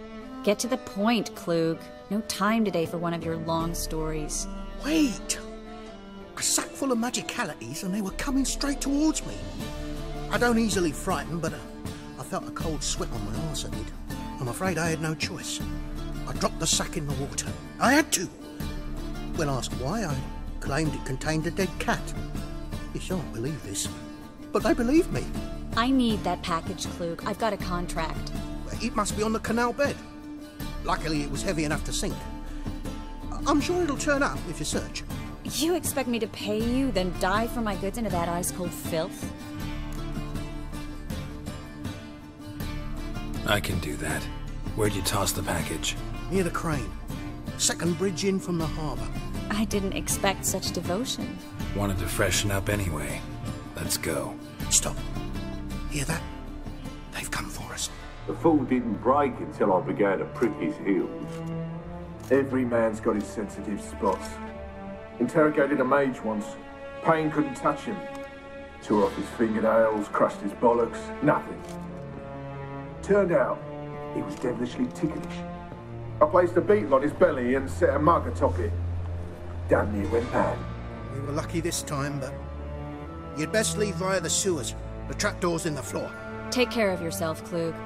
Speaker 15: Get to the point, Klug. No time today for one of your long stories.
Speaker 4: Wait! A sack full of magicalities and they were coming straight towards me. I don't easily frighten, but I felt a cold sweat on my arse, I did. I'm afraid I had no choice. I dropped the sack in the water. I had to. When asked why, I claimed it contained a dead cat. You shan't believe this, but they believed me.
Speaker 15: I need that package, Klug. I've got a contract.
Speaker 4: It must be on the canal bed. Luckily, it was heavy enough to sink. I'm sure it'll turn up if you search.
Speaker 15: You expect me to pay you, then dive for my goods into that ice-cold filth?
Speaker 3: I can do that. Where'd you toss the package?
Speaker 4: Near the crane. Second bridge in from the harbour.
Speaker 15: I didn't expect such devotion.
Speaker 3: Wanted to freshen up anyway. Let's go.
Speaker 4: Stop. Hear that? They've come for us.
Speaker 17: The fall didn't break until I began to prick his heels. Every man's got his sensitive spots. Interrogated a mage once. Pain couldn't touch him. Tore off his fingernails, crushed his bollocks, nothing. Turned out, he was devilishly ticklish. I placed a beetle on his belly and set a mug atop it. Damn near went mad.
Speaker 4: We were lucky this time, but you'd best leave via the sewers. The trapdoor's in the floor.
Speaker 15: Take care of yourself, Klug.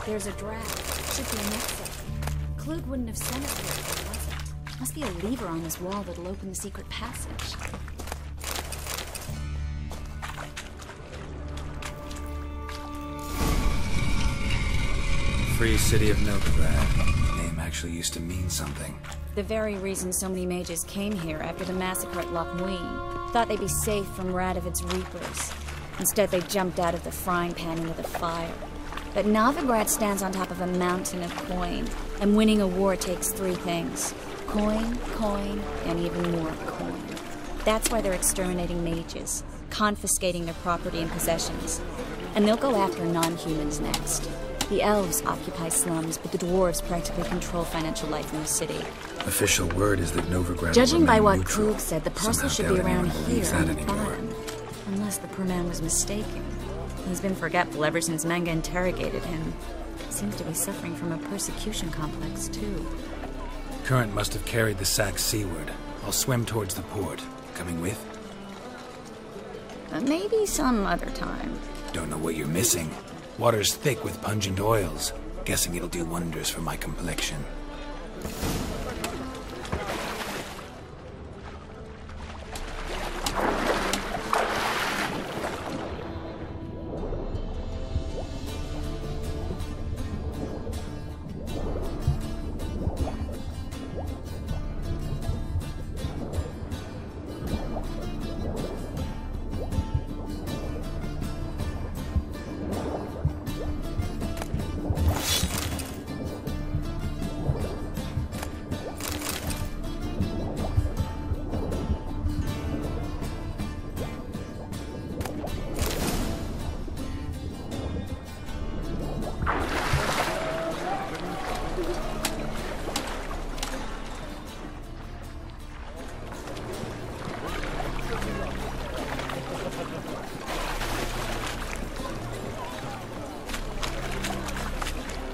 Speaker 15: There's a draft. Should be an exit. Klug wouldn't have sent it here if there wasn't. Must be a lever on this wall that'll open the secret passage.
Speaker 3: Free City of Novigrad. Name actually used to mean something.
Speaker 15: The very reason so many mages came here after the massacre at Loch Muin. Thought they'd be safe from Radovid's reapers. Instead, they jumped out of the frying pan into the fire. But Novigrad stands on top of a mountain of coin, and winning a war takes three things. Coin, coin, and even more coin. That's why they're exterminating mages, confiscating their property and possessions. And they'll go after non-humans next. The elves occupy slums, but the dwarves practically control financial life in the city.
Speaker 3: Official word is that Novigrad
Speaker 15: Judging by what
Speaker 3: neutral.
Speaker 15: Klug said, the parcel should be around here on the farm. Unless the poor man was mistaken. He's been forgetful ever since Manga interrogated him. Seems to be suffering from a persecution complex, too.
Speaker 3: Current must have carried the sack seaward. I'll swim towards the port. Coming with?
Speaker 15: Maybe some other time.
Speaker 3: Don't know what you're missing. Water's thick with pungent oils. Guessing it'll do wonders for my complexion.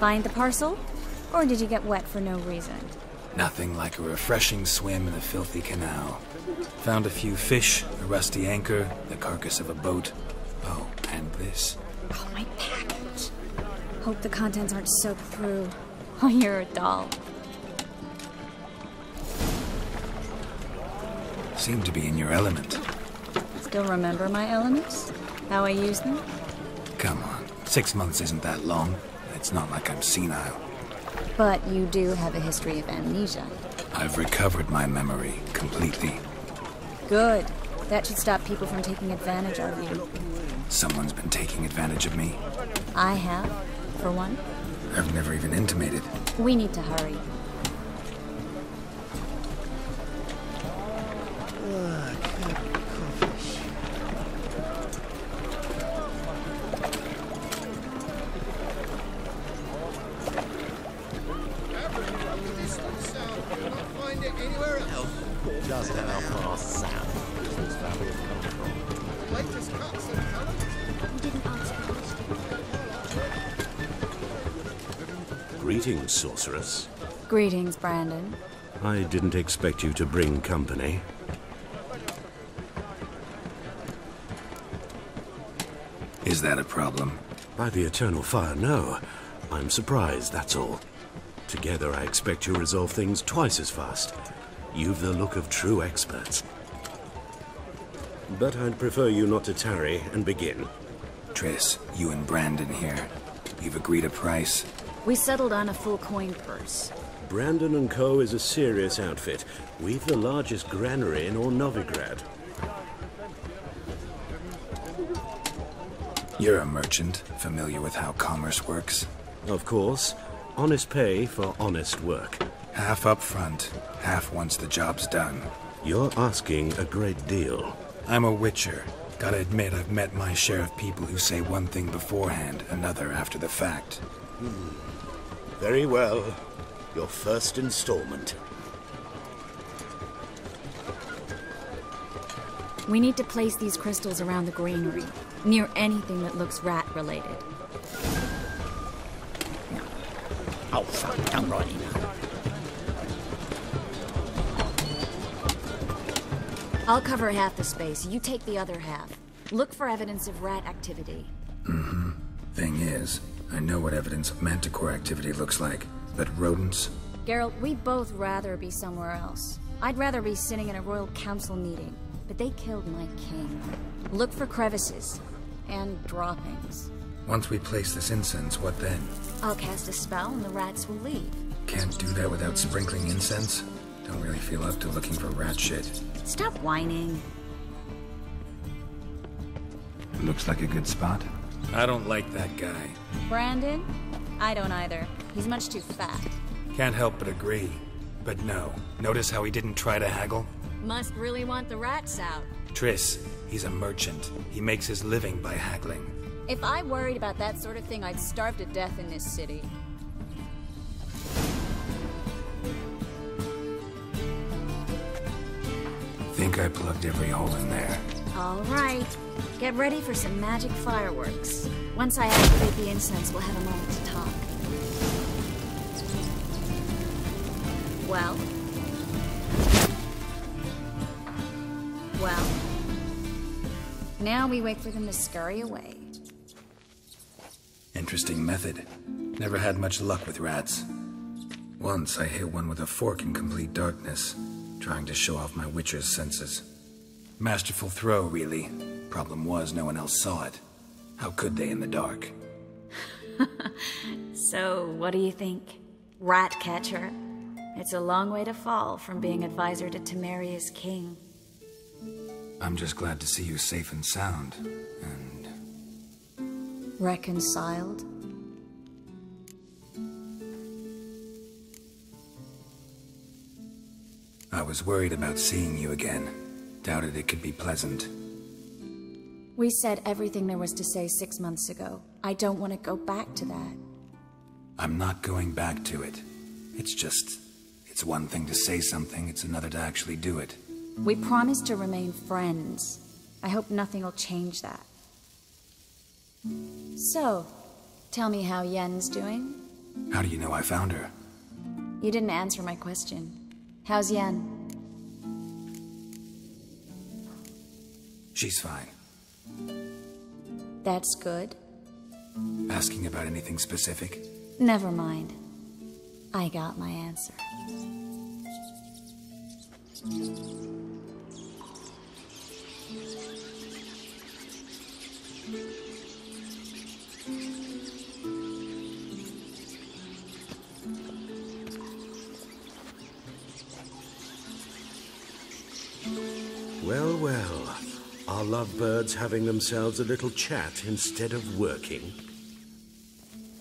Speaker 15: Find the parcel? Or did you get wet for no reason?
Speaker 3: Nothing like a refreshing swim in a filthy canal. Found a few fish, a rusty anchor, the carcass of a boat. Oh, and this.
Speaker 15: Oh, my package. Hope the contents aren't soaked through. Oh, you're a doll.
Speaker 3: Seem to be in your element.
Speaker 15: Still remember my elements? How I use them?
Speaker 3: Come on, 6 months isn't that long. It's not like I'm senile.
Speaker 15: But you do have a history of amnesia.
Speaker 3: I've recovered my memory completely.
Speaker 15: Good. That should stop people from taking advantage of you.
Speaker 3: Someone's been taking advantage of me.
Speaker 15: I have, for one.
Speaker 3: I've never even intimated.
Speaker 15: We need to hurry.
Speaker 11: Greetings, sorceress.
Speaker 15: Greetings, Brandon.
Speaker 11: I didn't expect you to bring company.
Speaker 3: Is that a problem?
Speaker 11: By the eternal fire, no. I'm surprised, that's all. Together, I expect you resolve things twice as fast. You've the look of true experts. But I'd prefer you not to tarry and begin.
Speaker 3: Triss, you and Brandon here. You've agreed a price?
Speaker 15: We settled on a full coin purse.
Speaker 11: Brandon & Co. is a serious outfit. We've the largest granary in all Novigrad.
Speaker 3: You're a merchant, familiar with how commerce works?
Speaker 11: Of course. Honest pay for honest work.
Speaker 3: Half up front, half once the job's done.
Speaker 11: You're asking a great deal.
Speaker 3: I'm a witcher. Gotta admit, I've met my share of people who say one thing beforehand, another after the fact.
Speaker 18: Very well. Your first installment.
Speaker 15: We need to place these crystals around the granary, near anything that looks rat-related.
Speaker 18: Oh, fuck, don't write it now.
Speaker 15: I'll cover half the space, you take the other half. Look for evidence of rat activity.
Speaker 3: Mm-hmm. Thing is, I know what evidence of manticore activity looks like, but rodents?
Speaker 15: Geralt, we'd both rather be somewhere else. I'd rather be sitting in a royal council meeting, but they killed my king. Look for crevices and droppings.
Speaker 3: Once we place this incense, what then?
Speaker 15: I'll cast a spell and the rats will leave.
Speaker 3: Can't do that without sprinkling incense? Don't really feel up to looking for rat shit.
Speaker 15: Stop whining.
Speaker 3: Looks like a good spot. I don't like that guy.
Speaker 15: Brandon? I don't either. He's much too fat.
Speaker 3: Can't help but agree. But no. Notice how he didn't try to haggle?
Speaker 15: Must really want the rats out.
Speaker 3: Triss, he's a merchant. He makes his living by haggling.
Speaker 15: If I worried about that sort of thing, I'd starve to death in this city.
Speaker 3: Think I plugged every hole in there.
Speaker 15: All right. Get ready for some magic fireworks. Once I activate the incense, we'll have a moment to talk. Well? Well? Now we wait for them to scurry away.
Speaker 3: Interesting method. Never had much luck with rats. Once I hit one with a fork in complete darkness, trying to show off my witcher's senses. Masterful throw, really. Problem was, no one else saw it. How could they in the dark?
Speaker 15: So, what do you think? Rat catcher? It's a long way to fall from being advisor to Temeria's king.
Speaker 3: I'm just glad to see you safe and sound, and...
Speaker 15: Reconciled?
Speaker 3: I was worried about seeing you again. Doubted it could be pleasant.
Speaker 15: We said everything there was to say 6 months ago. I don't want to go back to that.
Speaker 3: I'm not going back to it. It's just... It's one thing to say something, it's another to actually do it.
Speaker 15: We promised to remain friends. I hope nothing will change that. So, tell me how Yen's doing?
Speaker 3: How do you know I found her?
Speaker 15: You didn't answer my question. How's Yen?
Speaker 3: She's fine.
Speaker 15: That's good.
Speaker 3: Asking about anything specific?
Speaker 15: Never mind. I got my answer.
Speaker 11: Well, well. Are lovebirds having themselves a little chat instead of working?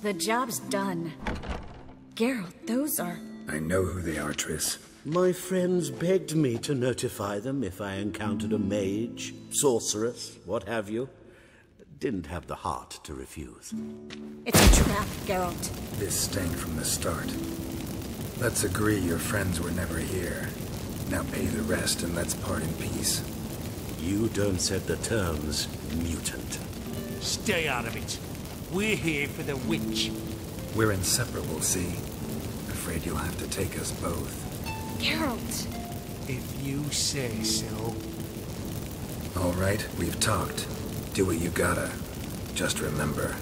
Speaker 15: The job's done. Geralt, those are...
Speaker 3: I know who they are, Triss.
Speaker 11: My friends begged me to notify them if I encountered a mage, sorceress, what have you. Didn't have the heart to refuse.
Speaker 15: It's a trap, Geralt.
Speaker 3: This stank from the start. Let's agree your friends were never here. Now pay the rest and let's part in peace.
Speaker 11: You don't set the terms, mutant.
Speaker 6: Stay out of it. We're here for the witch.
Speaker 3: We're inseparable, see? Afraid you'll have to take us both.
Speaker 15: Geralt!
Speaker 6: If you say so.
Speaker 3: All right, we've talked. Do what you gotta. Just remember,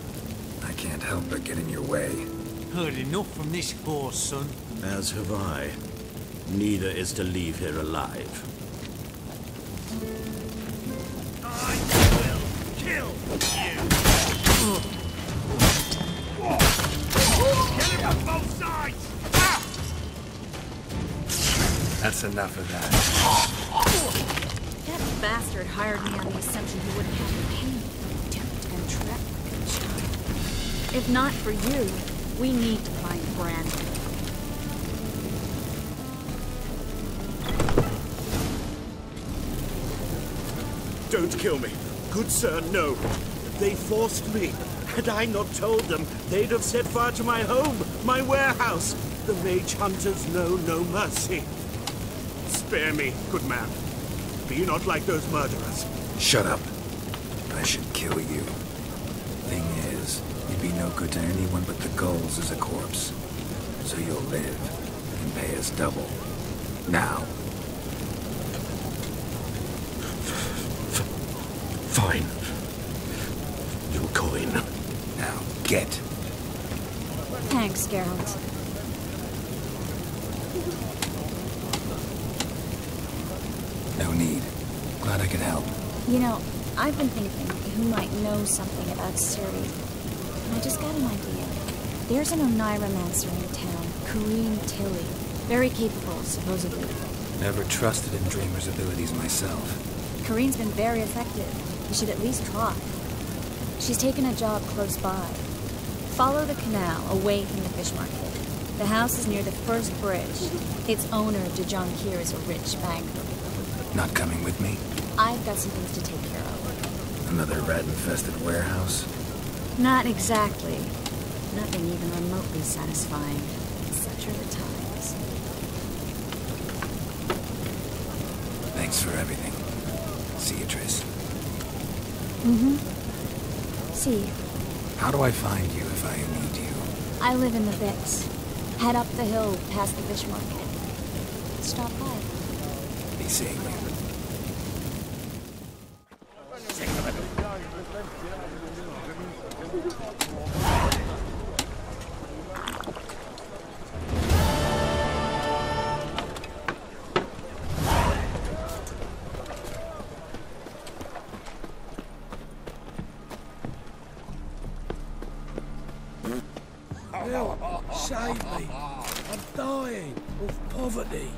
Speaker 3: I can't help but get in your way.
Speaker 6: Heard enough from this horse, son.
Speaker 11: As have I. Neither is to leave here alive.
Speaker 6: I will kill you! Get him on both sides!
Speaker 3: That's enough of that.
Speaker 15: That bastard hired me on the assumption he wouldn't have to pay me. Tempt and trap like a child. If not for you, we need to find Brandon.
Speaker 11: Don't kill me. Good sir, no. They forced me. Had I not told them, they'd have set fire to my home, my warehouse. The mage hunters know no mercy. Spare me, good man. Be not like those murderers.
Speaker 3: Shut up. I should kill you. Thing is, you'd be no good to anyone but the gulls as a corpse. So you'll live and pay us double. Now.
Speaker 11: Fine. Your coin.
Speaker 3: Now, get.
Speaker 15: Thanks, Geralt.
Speaker 3: No need. Glad I could help.
Speaker 15: You know, I've been thinking who might know something about Ciri. And I just got an idea. There's an Oneiromancer in town, Corrine Tilly. Very capable, supposedly.
Speaker 3: Never trusted in Dreamer's abilities myself.
Speaker 15: Corrine's been very effective. You should at least try. She's taken a job close by. Follow the canal away from the fish market. The house is near the first bridge. Its owner, Dejon Kier, is a rich banker.
Speaker 3: Not coming with me?
Speaker 15: I've got some things to take care of.
Speaker 3: Another rat-infested warehouse?
Speaker 15: Not exactly. Nothing even remotely satisfying. Such are the times.
Speaker 3: Thanks for everything. See you, Triss.
Speaker 15: Mm-hmm. See you.
Speaker 3: How do I find you if I need you?
Speaker 15: I live in the Vix. Head up the hill past the fish market. Stop by.
Speaker 3: Be seeing you.
Speaker 6: Help! Save me! I'm dying of poverty.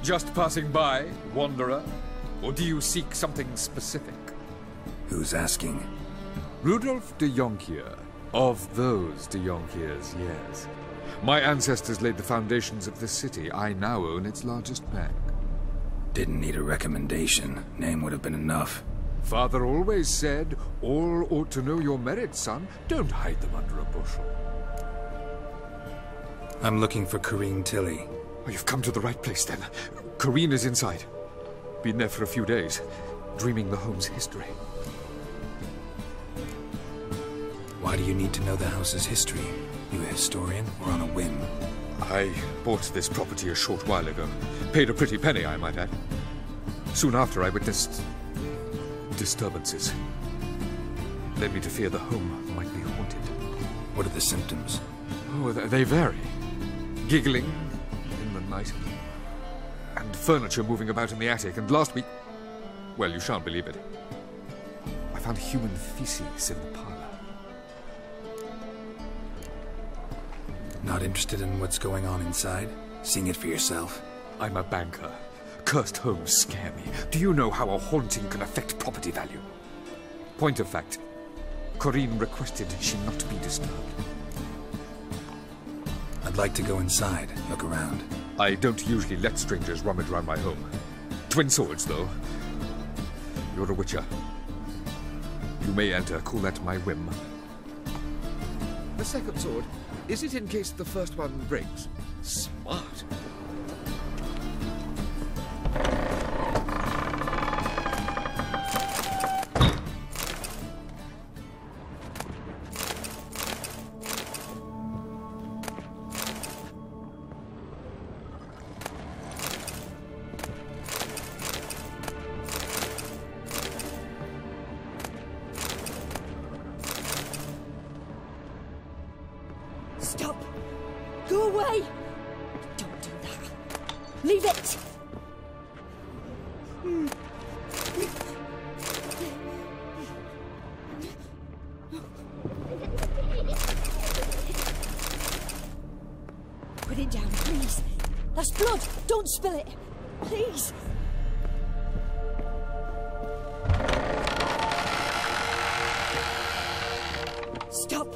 Speaker 19: Just passing by, wanderer? Or do you seek something specific?
Speaker 3: Who's asking?
Speaker 19: Rudolf de Jonkier. Of those de Jonkiers, yes. My ancestors laid the foundations of this city. I now own its largest bank.
Speaker 3: Didn't need a recommendation. Name would have been enough.
Speaker 19: Father always said, all ought to know your merits, son. Don't hide them under a bushel.
Speaker 3: I'm looking for Corrine Tilly.
Speaker 19: Oh, you've come to the right place, then. Corrine is inside. Been there for a few days, dreaming the home's history.
Speaker 3: Why do you need to know the house's history? You a historian, or on a whim?
Speaker 19: I bought this property a short while ago. Paid a pretty penny, I might add. Soon after, I witnessed disturbances. Led me to fear the home might be haunted.
Speaker 3: What are the symptoms?
Speaker 19: Oh, they vary. Giggling in the night, and furniture moving about in the attic, and last week... well, you shan't believe it. I found human feces in the parlor.
Speaker 3: Not interested in what's going on inside? Seeing it for yourself?
Speaker 19: I'm a banker. Cursed homes scare me. Do you know how a haunting can affect property value? Point of fact, Corrine requested she not be disturbed.
Speaker 3: I'd like to go inside, look around.
Speaker 19: I don't usually let strangers rummage around my home. Twin swords, though. You're a witcher. You may enter, call that my whim.
Speaker 11: The second sword, is it in case the first one breaks? Smart.
Speaker 14: Stop! Go away! Don't do that. Leave it! Put it down, please. That's blood! Don't spill it! Please! Stop!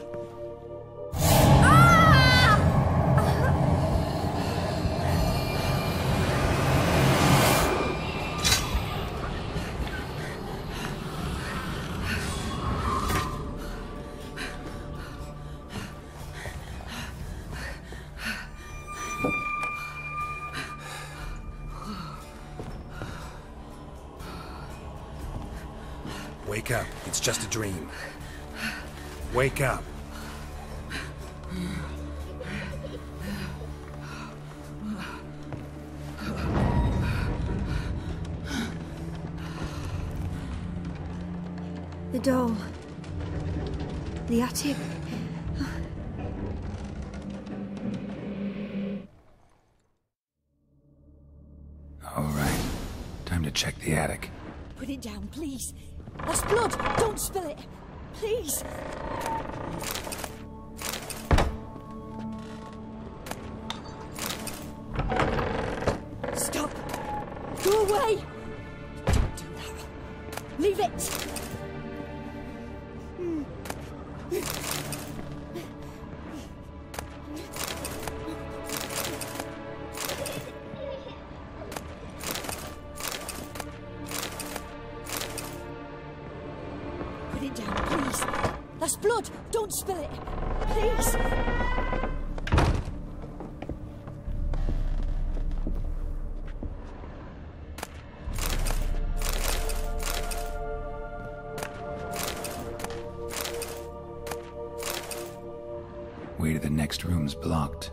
Speaker 3: Wake up. It's just a dream. Wake up.
Speaker 9: The doll. The attic.
Speaker 3: All right. Time to check the attic.
Speaker 14: Put it down, please. That's blood! Don't spill it! Please! Stop! Go away! Don't do that. Leave it! Put it down, please. That's blood! Don't spill it! Please!
Speaker 3: Way to the next room's blocked.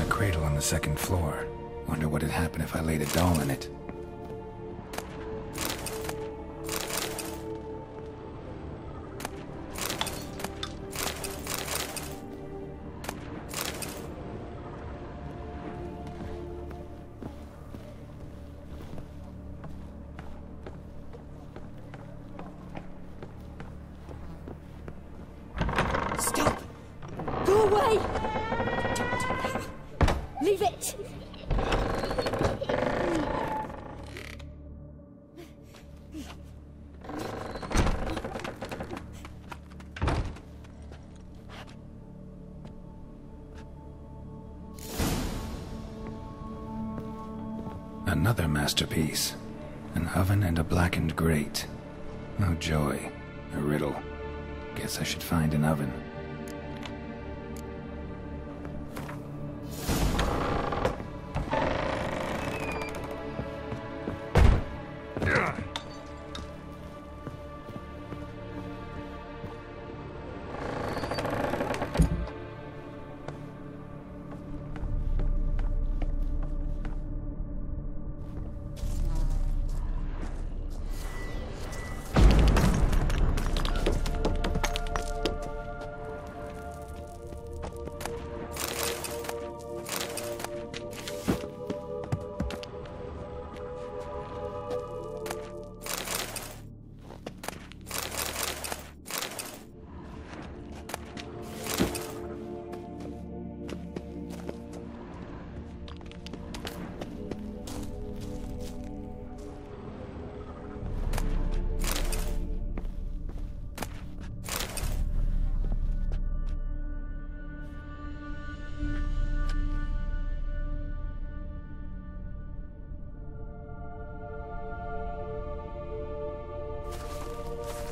Speaker 3: Cradle on the second floor. Wonder what'd happen if I laid a doll in it.
Speaker 14: Stop! away! Leave it!
Speaker 3: Another masterpiece. An oven and a blackened grate. Oh joy. A riddle. Guess I should find an oven.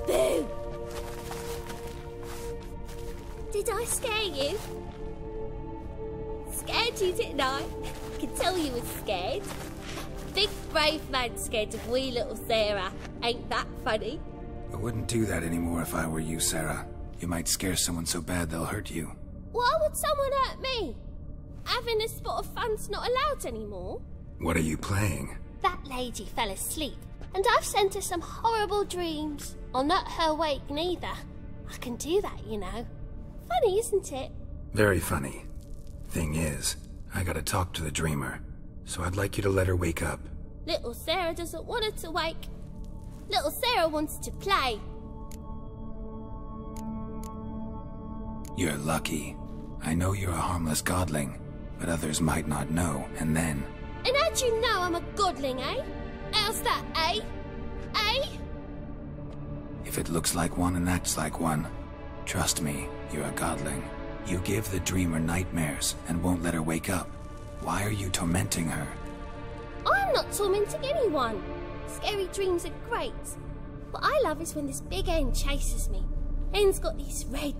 Speaker 14: Boo! Did I scare you? Scared you, didn't I? I can tell you was scared. Big brave man scared of wee little Sarah. Ain't that funny?
Speaker 3: I wouldn't do that anymore if I were you, Sarah. You might scare someone so bad they'll hurt you.
Speaker 14: Why would someone hurt me? Having a spot of fun's not allowed anymore.
Speaker 3: What are you playing?
Speaker 14: That lady fell asleep, and I've sent her some horrible dreams. I'll not her awake neither. I can do that, you know. Funny, isn't it?
Speaker 3: Very funny. Thing is, I gotta talk to the dreamer, so I'd like you to let her wake up.
Speaker 14: Little Sarah doesn't want her to wake. Little Sarah wants to play.
Speaker 3: You're lucky. I know you're a harmless godling, but others might not know, and then...
Speaker 14: And how'd you know I'm a godling, eh? How's that, eh? Eh?
Speaker 3: If it looks like one and acts like one, trust me, you're a godling. You give the dreamer nightmares and won't let her wake up. Why are you tormenting her?
Speaker 14: I'm not tormenting anyone. Scary dreams are great. What I love is when this big hen chases me. Hen's got these red...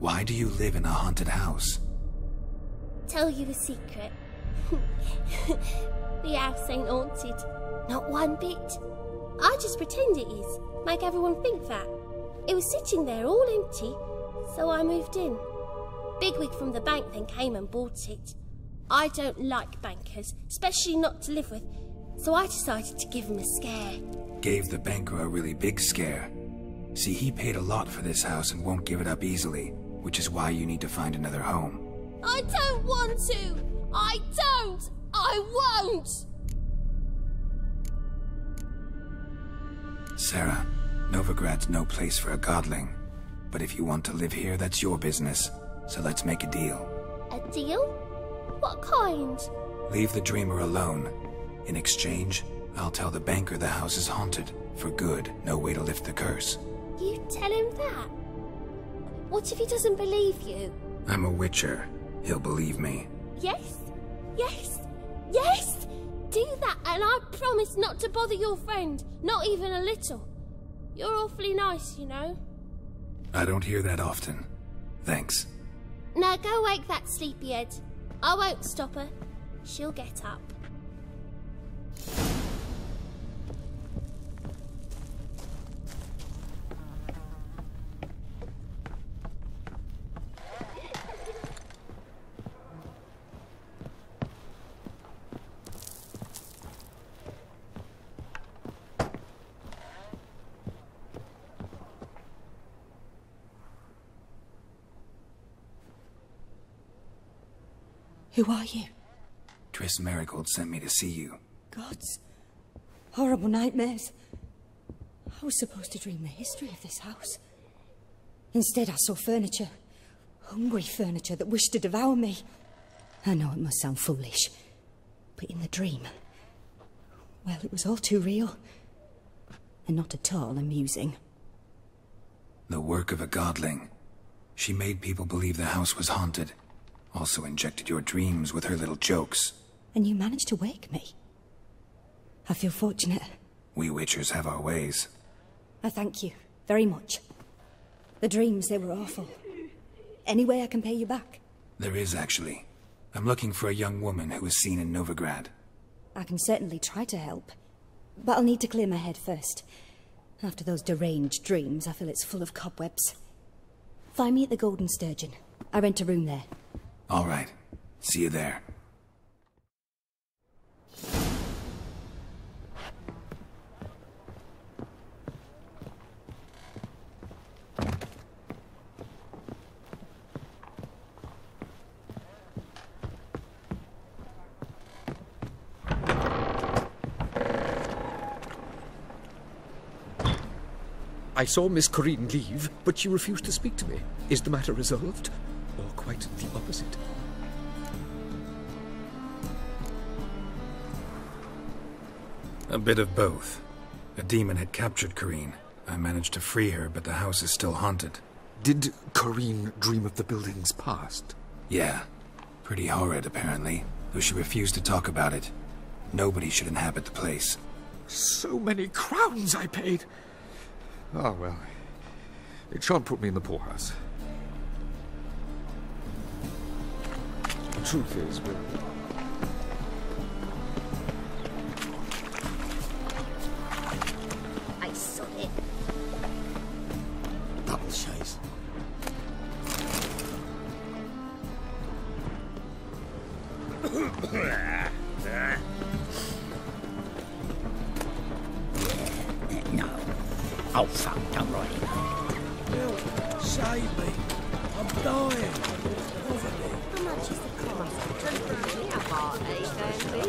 Speaker 3: Why do you live in a haunted house?
Speaker 14: Tell you a secret. The house ain't haunted. Not one bit. I just pretend it is. Make everyone think that. It was sitting there all empty, so I moved in. Bigwig from the bank then came and bought it. I don't like bankers, especially not to live with, so I decided to give him a scare.
Speaker 3: Gave the banker a really big scare. See, he paid a lot for this house and won't give it up easily, which is why you need to find another home.
Speaker 14: I don't want to! I don't! I won't!
Speaker 3: Sarah, Novigrad's no place for a godling. But if you want to live here, that's your business. So let's make a deal.
Speaker 14: A deal? What kind?
Speaker 3: Leave the dreamer alone. In exchange, I'll tell the banker the house is haunted. For good, no way to lift the curse.
Speaker 14: You tell him that? What if he doesn't believe you?
Speaker 3: I'm a witcher. He'll believe me.
Speaker 14: Yes? Yes? Yes! Do that and I promise not to bother your friend. Not even a little. You're awfully nice, you know.
Speaker 3: I don't hear that often. Thanks.
Speaker 14: Now go wake that sleepyhead. I won't stop her. She'll get up.
Speaker 20: Who are you?
Speaker 3: Triss Merigold sent me to see you.
Speaker 20: Gods. Horrible nightmares. I was supposed to dream the history of this house. Instead, I saw furniture. Hungry furniture that wished to devour me. I know it must sound foolish, but in the dream, well, it was all too real. And not at all amusing.
Speaker 3: The work of a godling. She made people believe the house was haunted. Also injected your dreams with her little jokes.
Speaker 20: And you managed to wake me. I feel fortunate.
Speaker 3: We Witchers have our ways.
Speaker 20: I thank you very much. The dreams, they were awful. Any way I can pay you back?
Speaker 3: There is, actually. I'm looking for a young woman who was seen in Novigrad.
Speaker 20: I can certainly try to help. But I'll need to clear my head first. After those deranged dreams, I feel it's full of cobwebs. Find me at the Golden Sturgeon. I rent a room there.
Speaker 3: All right. See you there.
Speaker 19: I saw Miss Corinne leave, but she refused to speak to me. Is the matter resolved? Or quite the opposite?
Speaker 3: A bit of both. A demon had captured Corinne. I managed to free her, but the house is still haunted.
Speaker 19: Did Corinne dream of the building's past?
Speaker 3: Yeah. Pretty horrid, apparently, though she refused to talk about it. Nobody should inhabit the place.
Speaker 19: So many crowns I paid! Oh, well. It shan't put me in the poorhouse. The truth is,
Speaker 9: I saw it.
Speaker 18: Double chase. No. Oh, fuck, don't write it.
Speaker 1: Help, save me. I'm dying. Cover me.
Speaker 8: How much is the cost? Yeah, party, Sandy.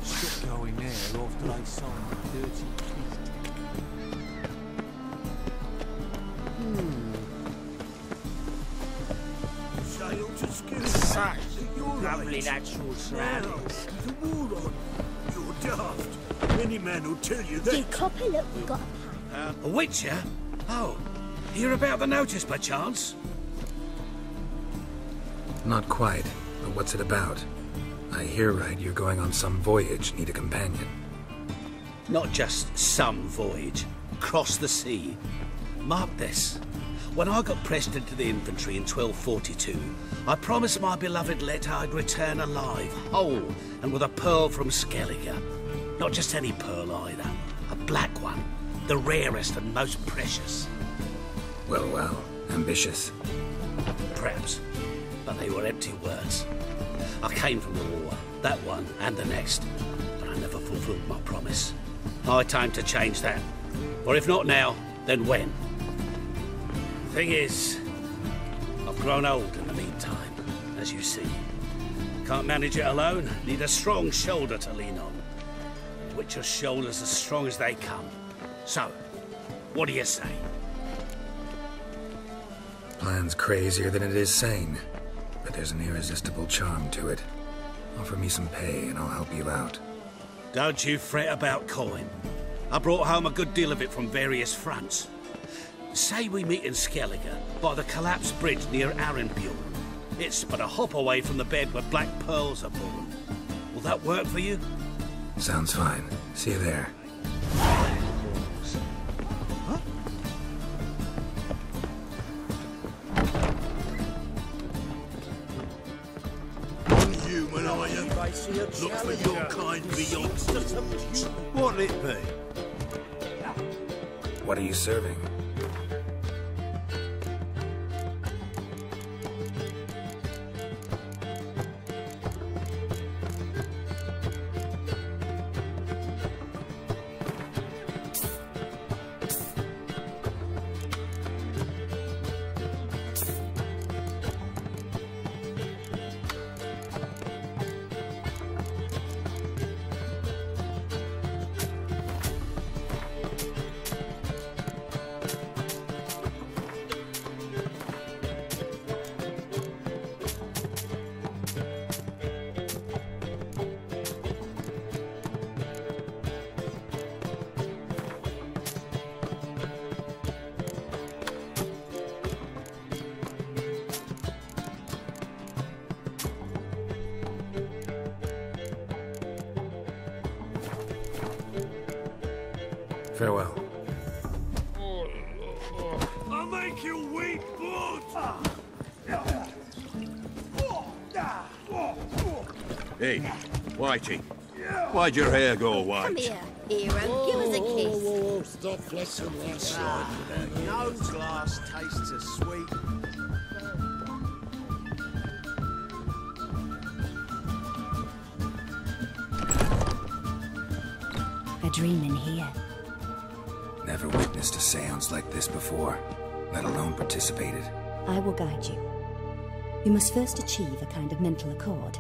Speaker 1: Stop going there after they sign the dirty
Speaker 2: Sail to skill.
Speaker 18: Such
Speaker 2: lovely
Speaker 18: natural surroundings.
Speaker 2: The war on. You're daft. Any man will tell you that.
Speaker 9: Dear Copper, look, we've got
Speaker 11: A Witcher? Oh, hear about the notice, perchance?
Speaker 3: Not quite, but what's it about? I hear right you're going on some voyage, need a companion.
Speaker 11: Not just some voyage. Cross the sea. Mark this. When I got pressed into the infantry in 1242, I promised my beloved Let I'd return alive, whole, and with a pearl from Skellige. Not just any pearl either. A black one. The rarest and most precious.
Speaker 3: Well, well, ambitious.
Speaker 11: Perhaps. But they were empty words. I came from the war, that one and the next, but I never fulfilled my promise. High time to change that. Or if not now, then when? Thing is, I've grown old in the meantime, as you see. Can't manage it alone, need a strong shoulder to lean on. Witcher's shoulders as strong as they come. So, what do you say?
Speaker 3: Plan's crazier than it is sane, but there's an irresistible charm to it. Offer me some pay and I'll help you out.
Speaker 11: Don't you fret about coin. I brought home a good deal of it from various fronts. Say we meet in Skellige, by the collapsed bridge near Arenbjorn. It's but a hop away from the bed where black pearls are born. Will that work for you?
Speaker 3: Sounds fine. See you there.
Speaker 2: Human, are you? Look for your kind beyond. What'll it be?
Speaker 3: What are you serving? Farewell.
Speaker 6: I'll make you weep blood!
Speaker 16: Hey, Whitey. Why'd your hair go white?
Speaker 8: Come here, hero. Give us a kiss.
Speaker 5: Whoa, stop fleshing that side.
Speaker 12: No glass tastes as sweet.
Speaker 20: A dream in here.
Speaker 3: Never witnessed a seance like this before, let alone participated.
Speaker 20: I will guide you. You must first achieve a kind of mental accord.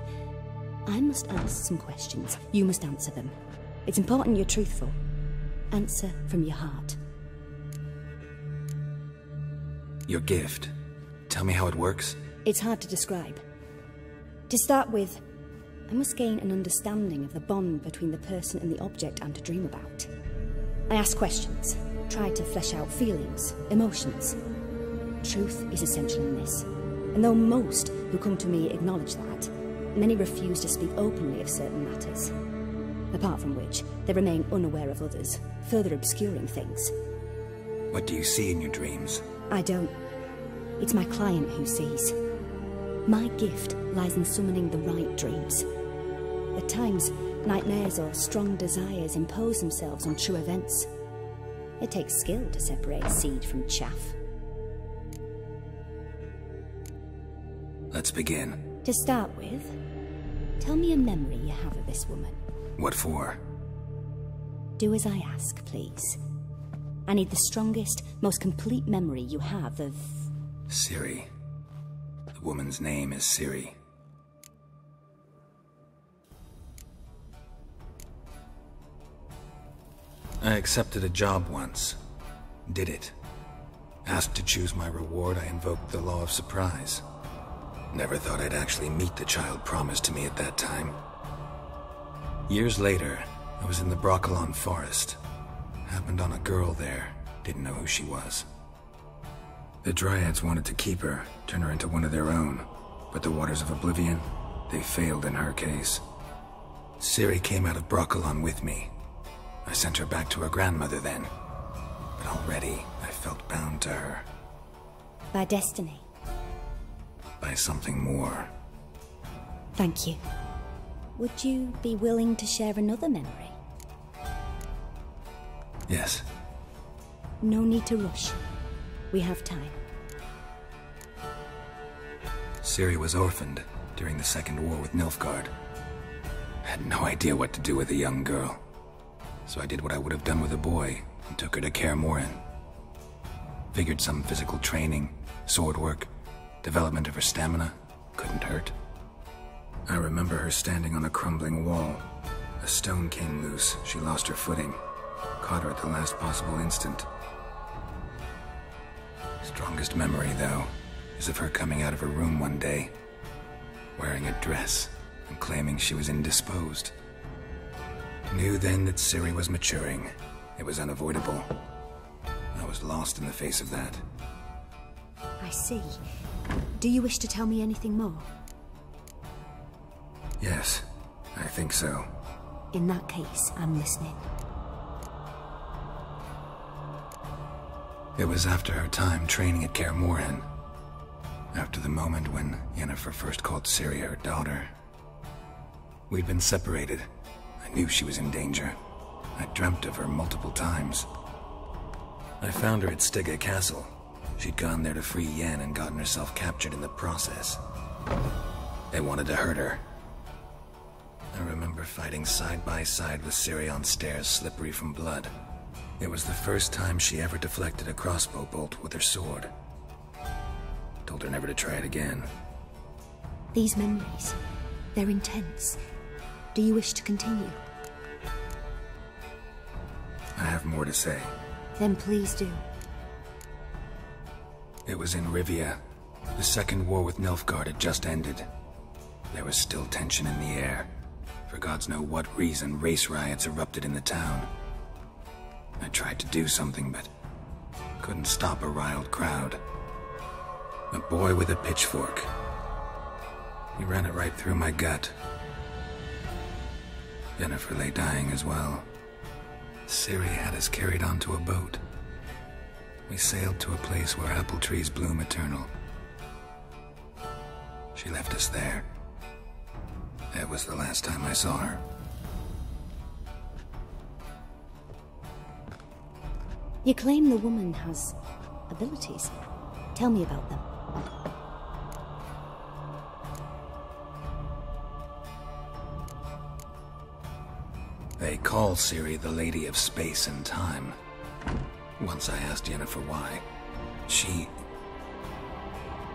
Speaker 20: I must ask some questions. You must answer them. It's important you're truthful. Answer from your heart.
Speaker 3: Your gift. Tell me how it works.
Speaker 20: It's hard to describe. To start with, I must gain an understanding of the bond between the person and the object I'm to dream about. I ask questions, try to flesh out feelings, emotions. Truth is essential in this, and though most who come to me acknowledge that, many refuse to speak openly of certain matters. Apart from which, they remain unaware of others, further obscuring things.
Speaker 3: What do you see in your dreams?
Speaker 20: I don't. It's my client who sees. My gift lies in summoning the right dreams. At times, nightmares or strong desires impose themselves on true events. It takes skill to separate seed from chaff.
Speaker 3: Let's begin.
Speaker 20: To start with, tell me a memory you have of this woman.
Speaker 3: What for?
Speaker 20: Do as I ask, please. I need the strongest, most complete memory you have of...
Speaker 3: Ciri. The woman's name is Ciri. I accepted a job once. Did it. Asked to choose my reward, I invoked the law of surprise. Never thought I'd actually meet the child promised to me at that time. Years later, I was in the Brokilon forest. Happened on a girl there. Didn't know who she was. The Dryads wanted to keep her, turn her into one of their own. But the Waters of Oblivion, they failed in her case. Ciri came out of Brokilon with me. I sent her back to her grandmother then. But already, I felt bound to her.
Speaker 20: By destiny.
Speaker 3: By something more.
Speaker 20: Thank you. Would you be willing to share another memory?
Speaker 3: Yes.
Speaker 20: No need to rush. We have time.
Speaker 3: Ciri was orphaned during the Second War with Nilfgaard. Had no idea what to do with a young girl. So I did what I would have done with a boy and took her to Kaer Morhen. Figured some physical training, sword work, development of her stamina couldn't hurt. I remember her standing on a crumbling wall. A stone came loose, she lost her footing. Caught her at the last possible instant. Strongest memory, though, is of her coming out of her room one day, wearing a dress and claiming she was indisposed. Knew then that Ciri was maturing. It was unavoidable. I was lost in the face of that.
Speaker 20: I see. Do you wish to tell me anything more?
Speaker 3: Yes, I think so.
Speaker 20: In that case, I'm listening.
Speaker 3: It was after her time training at Kaer Morhen. After the moment when Yennefer first called Ciri her daughter. We'd been separated. I knew she was in danger. I dreamt of her multiple times. I found her at Stygga Castle. She'd gone there to free Yen and gotten herself captured in the process. They wanted to hurt her. I remember fighting side by side with Ciri on stairs slippery from blood. It was the first time she ever deflected a crossbow bolt with her sword. Told her never to try it again.
Speaker 20: These memories, they're intense. Do you wish to continue?
Speaker 3: I have more to say.
Speaker 20: Then please do.
Speaker 3: It was in Rivia. The Second War with Nilfgaard had just ended. There was still tension in the air. For gods know what reason, race riots erupted in the town. I tried to do something, but couldn't stop a riled crowd. A boy with a pitchfork. He ran it right through my gut. Yennefer lay dying as well. Ciri had us carried onto a boat. We sailed to a place where apple trees bloom eternal. She left us there. That was the last time I saw her.
Speaker 20: You claim the woman has abilities. Tell me about them.
Speaker 3: They call Ciri the Lady of Space and Time. Once I asked Yennefer why. She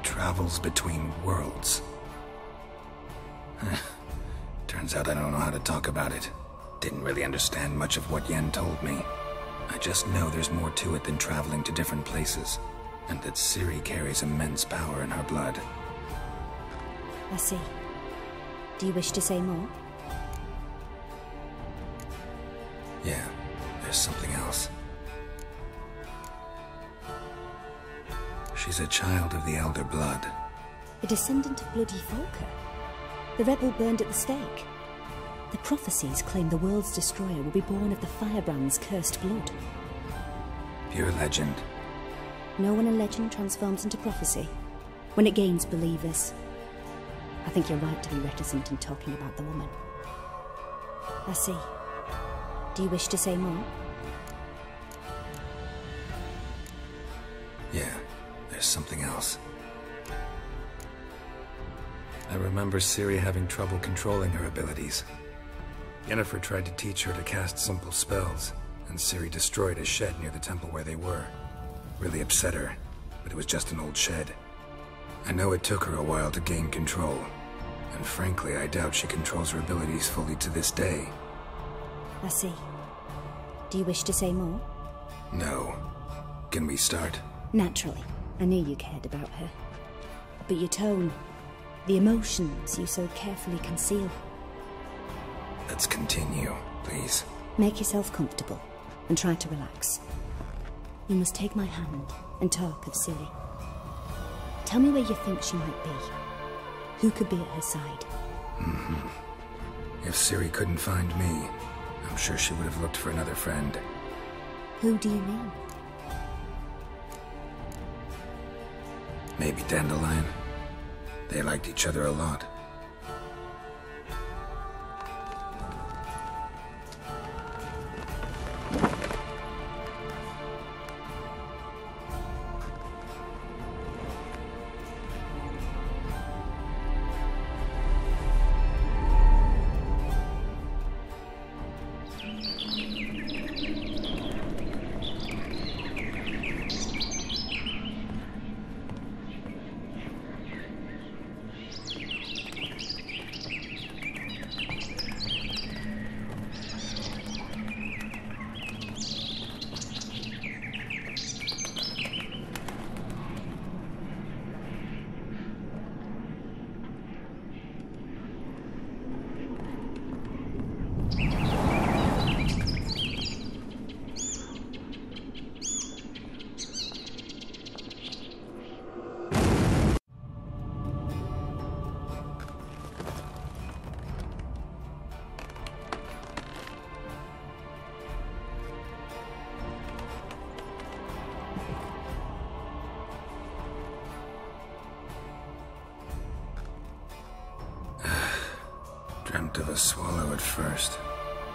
Speaker 3: travels between worlds. Turns out I don't know how to talk about it. Didn't really understand much of what Yen told me. I just know there's more to it than traveling to different places, and that Ciri carries immense power in her blood.
Speaker 20: I see. Do you wish to say more?
Speaker 3: Yeah, there's something else. She's a child of the Elder Blood.
Speaker 20: A descendant of bloody Volker. The rebel burned at the stake. The prophecies claim the world's destroyer will be born of the Firebrand's cursed blood.
Speaker 3: Pure legend.
Speaker 20: Know when a legend transforms into prophecy? When it gains believers. I think you're right to be reticent in talking about the woman. I see. Do you wish to say more?
Speaker 3: Yeah, there's something else. I remember Ciri having trouble controlling her abilities. Yennefer tried to teach her to cast simple spells, and Ciri destroyed a shed near the temple where they were. Really upset her, but it was just an old shed. I know it took her a while to gain control, and frankly, I doubt she controls her abilities fully to this day.
Speaker 20: I see. Do you wish to say more?
Speaker 3: No. Can we start?
Speaker 20: Naturally. I knew you cared about her. But your tone, the emotions you so carefully conceal.
Speaker 3: Let's continue, please.
Speaker 20: Make yourself comfortable, and try to relax. You must take my hand and talk of Ciri. Tell me where you think she might be. Who could be at her side?
Speaker 3: If Ciri couldn't find me, I'm sure she would have looked for another friend.
Speaker 20: Who do you mean?
Speaker 3: Maybe Dandelion. They liked each other a lot. Dreamt of a swallow at first.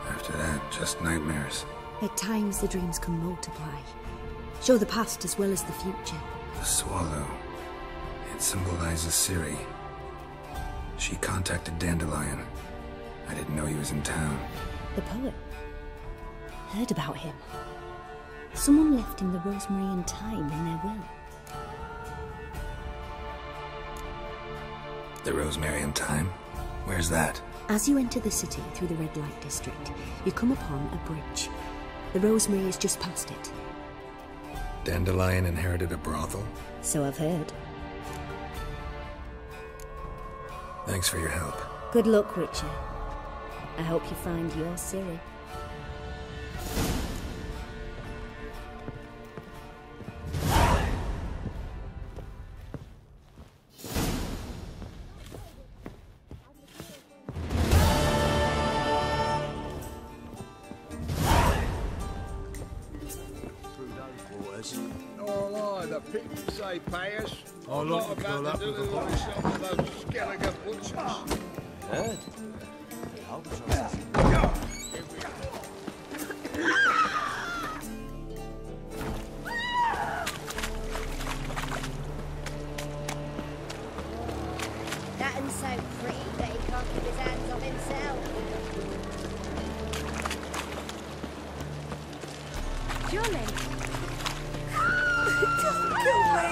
Speaker 3: After that, just nightmares.
Speaker 20: At times the dreams can multiply. Show the past as well as the future.
Speaker 3: The swallow. It symbolizes Ciri. She contacted Dandelion. I didn't know he was in town.
Speaker 20: The poet. Heard about him. Someone left him the rosemary and thyme in their will.
Speaker 3: The rosemary and thyme? Where's that?
Speaker 20: As you enter the city through the red light district, you come upon a bridge. The rosemary is just past it.
Speaker 3: Dandelion inherited a brothel?
Speaker 20: So I've heard.
Speaker 3: Thanks for your help.
Speaker 20: Good luck, Witcher. I hope you find your Ciri.
Speaker 6: People say pay us.
Speaker 2: I'd like to call up with the boys.
Speaker 6: Some of those Skelliger butchers.
Speaker 1: Heard?
Speaker 9: That one's so pretty that he can't keep his hands off himself. Surely. Don't kill me!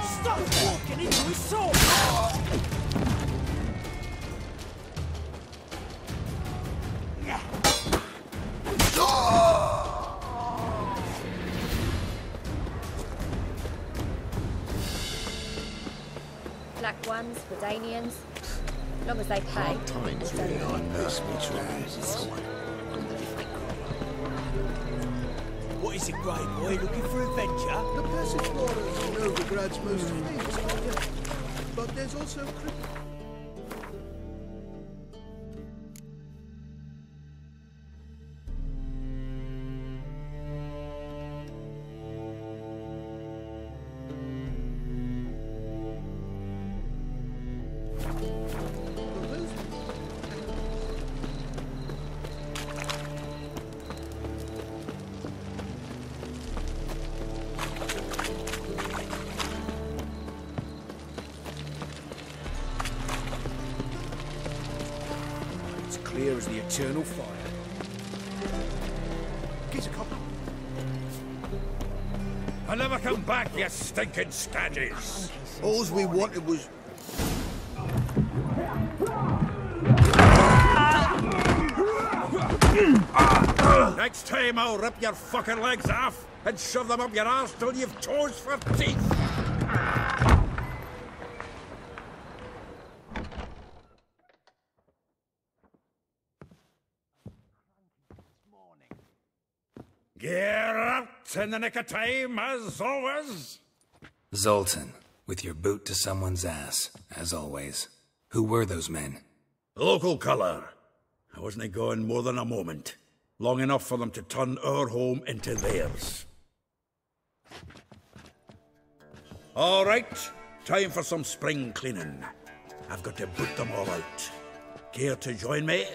Speaker 1: Stop walking into his soul!
Speaker 15: Black ones, Redanians. As long as they pay.
Speaker 5: Hard times really on this, which
Speaker 1: What is it, Grey Boy? Looking for adventure?
Speaker 4: The Passiflora is Novigrad's most famous project, but there's also
Speaker 1: Clear as the eternal fire.
Speaker 4: Get a copy.
Speaker 2: I'll never come back, you stinking stagges.
Speaker 4: All we wanted was...
Speaker 2: Next time I'll rip your fucking legs off and shove them up your arse till you've toes for teeth. Gear up in the nick of time, as always.
Speaker 3: Zoltan, with your boot to someone's ass, as always. Who were those men?
Speaker 2: Local colour. I wasn't gone more than a moment. Long enough for them to turn our home into theirs. All right, time for some spring cleaning. I've got to boot them all out. Care to join me?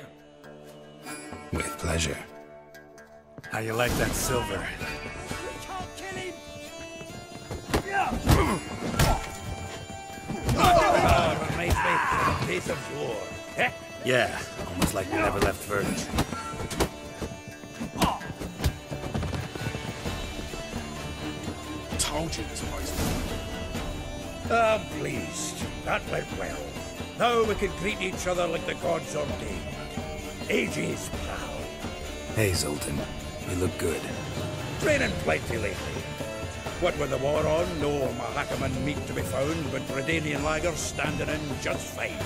Speaker 3: With pleasure.
Speaker 10: How you like that silver?
Speaker 2: Reminds me of a piece of war. Eh?
Speaker 3: Yeah, almost like we never left Verge.
Speaker 2: Told you this place. I'm pleased. That went well. Now we can treat each other like the gods ordained. Ages, pal.
Speaker 3: Hey, Zoltan. You look good.
Speaker 2: Training plenty lately. What with the war on, no Mahakaman meat to be found, but Redanian lagers standing in just fine.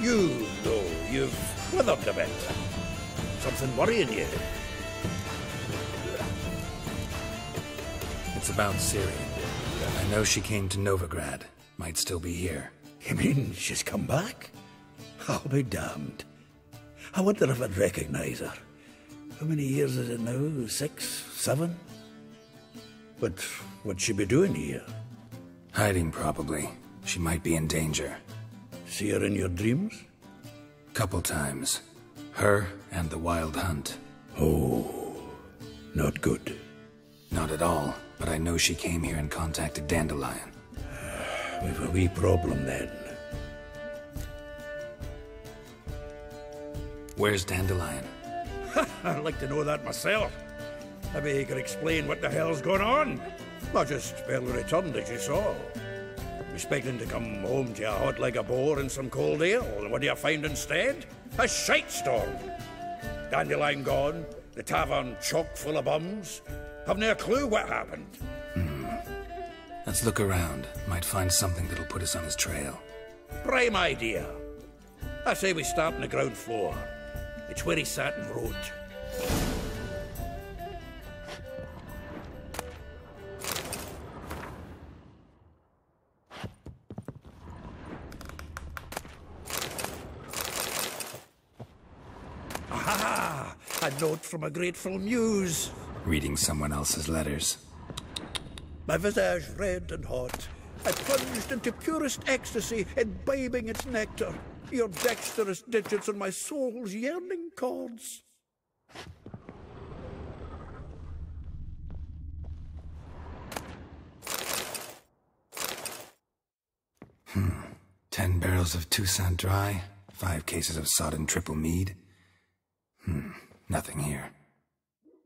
Speaker 2: You, though, you've withered a bit. Something worrying you?
Speaker 3: It's about Ciri. I know she came to Novigrad. Might still be here.
Speaker 2: You mean she's come back? I'll be damned. I wonder if I'd recognize her. How many years is it now? 6, 7? But what'd she be doing here?
Speaker 3: Hiding, probably. She might be in danger.
Speaker 2: See her in your dreams?
Speaker 3: Couple times. Her and the Wild Hunt.
Speaker 2: Oh, not good.
Speaker 3: Not at all, but I know she came here and contacted Dandelion.
Speaker 2: We've a wee problem then.
Speaker 3: Where's Dandelion?
Speaker 2: I'd like to know that myself. Maybe he could explain what the hell's going on. Not just barely returned, as you saw. Expecting to come home to a hot like a boar and some cold ale, and what do you find instead? A shite storm. Dandelion gone, the tavern chock full of bums. Have no clue what happened.
Speaker 3: Let's look around. Might find something that'll put us on his trail.
Speaker 2: Prime idea. I say we start on the ground floor. It's where he sat and wrote. Aha! A note from a grateful muse.
Speaker 3: Reading someone else's letters.
Speaker 2: My visage red and hot, I plunged into purest ecstasy, imbibing its nectar, your dexterous digits on my soul's yearning chords.
Speaker 3: Hmm. 10 barrels of Toussaint Dry, 5 cases of sodden triple mead. Nothing here.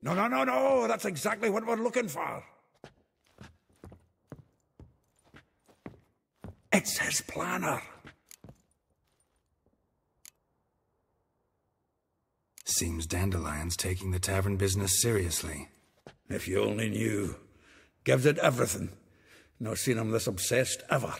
Speaker 2: No, that's exactly what we're looking for. It's his planner.
Speaker 3: Seems Dandelion's taking the tavern business seriously.
Speaker 2: If you only knew. Gives it everything. Not seen him this obsessed ever.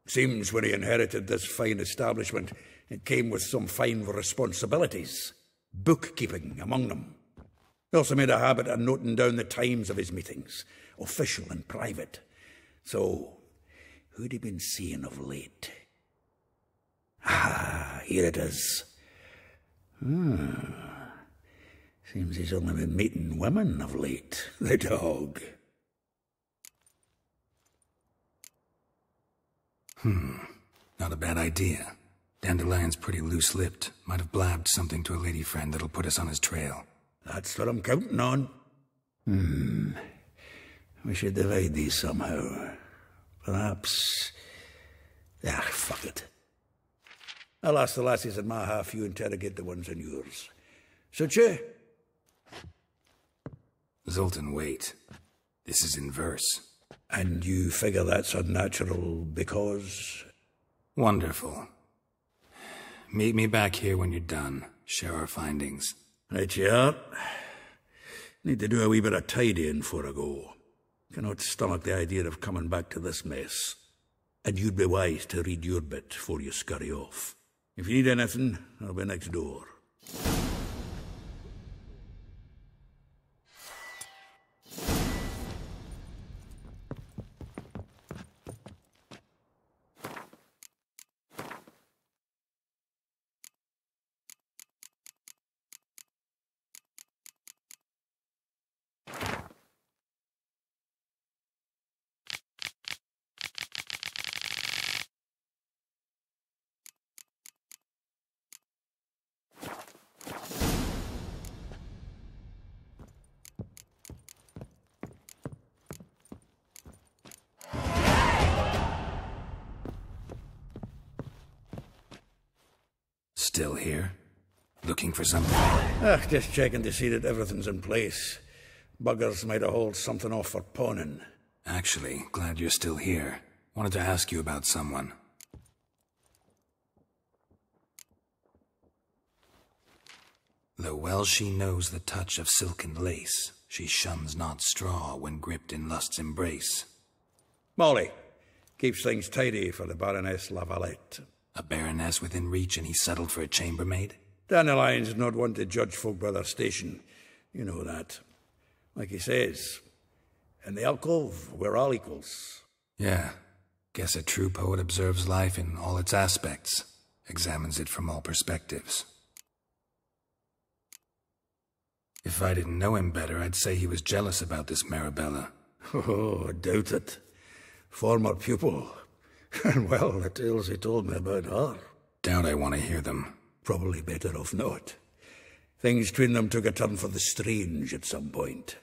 Speaker 2: Seems when he inherited this fine establishment, it came with some fine responsibilities. Bookkeeping among them. He also made a habit of noting down the times of his meetings, official and private. So, who'd he been seeing of late? Ah, here it is. Seems he's only been meeting women of late, the dog.
Speaker 3: Not a bad idea. Dandelion's pretty loose-lipped. Might have blabbed something to a lady friend that'll put us on his trail.
Speaker 2: That's what I'm counting on. We should divide these somehow. Perhaps... fuck it. I'll ask the lassies in my half, you interrogate the ones in yours. Suche?
Speaker 3: Zoltan, wait. This is in verse.
Speaker 2: And you figure that's unnatural because...
Speaker 3: Wonderful. Meet me back here when you're done. Share our findings.
Speaker 2: Right you are. Need to do a wee bit of tidying before I go. Cannot stomach the idea of coming back to this mess. And you'd be wise to read your bit before you scurry off. If you need anything, I'll be next door.
Speaker 3: Still here? Looking for something?
Speaker 2: Just checking to see that everything's in place. Buggers might have hauled something off for pawning.
Speaker 3: Actually, glad you're still here. Wanted to ask you about someone. Though well she knows the touch of silken lace, she shuns not straw when gripped in lust's embrace.
Speaker 2: Molly, keeps things tidy for the Baroness Lavalette.
Speaker 3: A baroness within reach and he settled for a chambermaid?
Speaker 2: Dandelion's not one to judge folk by their station. You know that. Like he says, in the alcove, we're all equals.
Speaker 3: Yeah. Guess a true poet observes life in all its aspects, examines it from all perspectives. If I didn't know him better, I'd say he was jealous about this Marabella.
Speaker 2: Oh, I doubt it. Former pupil. And well, the tales he told me about her.
Speaker 3: Doubt I want to hear them.
Speaker 2: Probably better off not. Things between them took a turn for the strange at some point.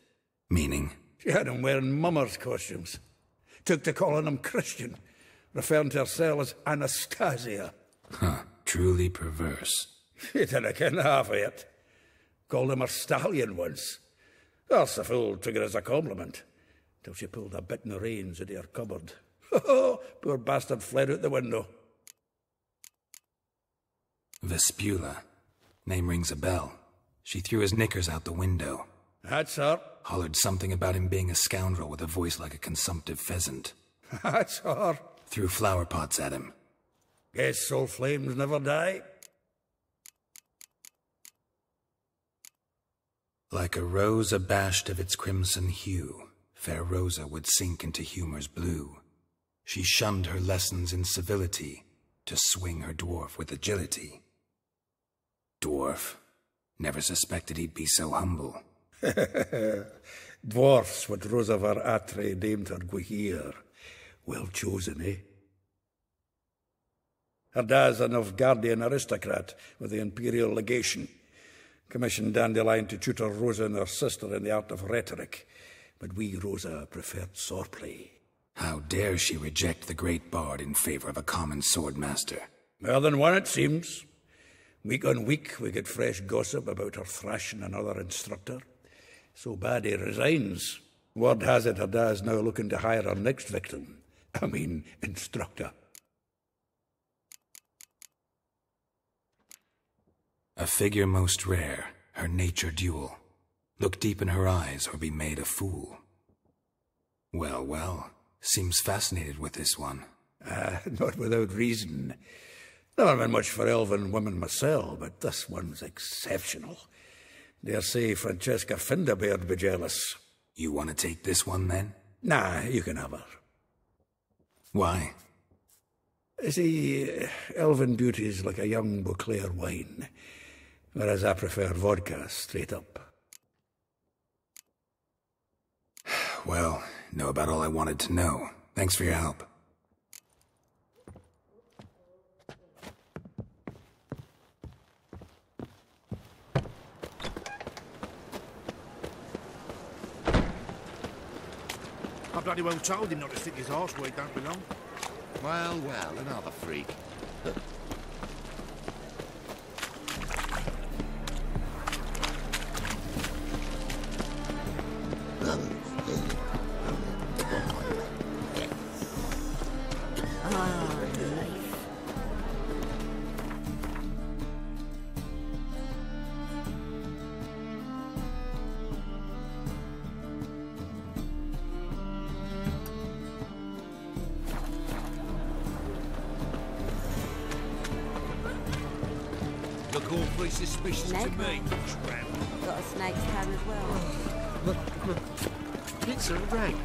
Speaker 3: Meaning?
Speaker 2: She had him wearing mummers' costumes. Took to calling him Christian, referring to herself as Anastasia.
Speaker 3: Truly perverse.
Speaker 2: She didn't ken half of it. Called him her stallion once. Else the fool took it as a compliment, till she pulled a bit in the reins into her cupboard. Poor bastard fled out the window.
Speaker 3: Vespula. Name rings a bell. She threw his knickers out the window.
Speaker 2: That's her.
Speaker 3: Hollered something about him being a scoundrel with a voice like a consumptive pheasant.
Speaker 2: That's her.
Speaker 3: Threw flower pots at him.
Speaker 2: Guess soul flames never die.
Speaker 3: Like a rose abashed of its crimson hue, fair Rosa would sink into humor's blue. She shunned her lessons in civility to swing her dwarf with agility. Dwarf. Never suspected he'd be so humble.
Speaker 2: Dwarfs what Rosavar Atre named her Gwahir. Well chosen, eh? Her dad's a Novgardian aristocrat with the Imperial Legation. Commissioned Dandelion to tutor Rosa and her sister in the art of rhetoric. But we, Rosa, preferred swordplay.
Speaker 3: How dare she reject the great bard in favor of a common swordmaster?
Speaker 2: More than one, it seems. Week on week, we get fresh gossip about her thrashing another instructor. So bad he resigns. Word has it her dad's now looking to hire her next victim. I mean, instructor.
Speaker 3: A figure most rare, her nature dual. Look deep in her eyes or be made a fool. Well, well, seems fascinated with this one.
Speaker 2: Not without reason. Never been much for elven women myself, but this one's exceptional. Dare say Francesca Finderbeard be jealous.
Speaker 3: You want to take this one, then?
Speaker 2: Nah, you can have her.
Speaker 3: Why?
Speaker 2: See, elven beauty's like a young Beauclair wine, whereas I prefer vodka straight up.
Speaker 3: Well, know about all I wanted to know. Thanks for your help.
Speaker 12: I bloody well told him not to stick his arse where he don't belong.
Speaker 5: Well, well, another freak.
Speaker 11: Look awfully suspicious to me, tramp.
Speaker 21: Got a snake's tongue as well.
Speaker 11: Look, it's a rag.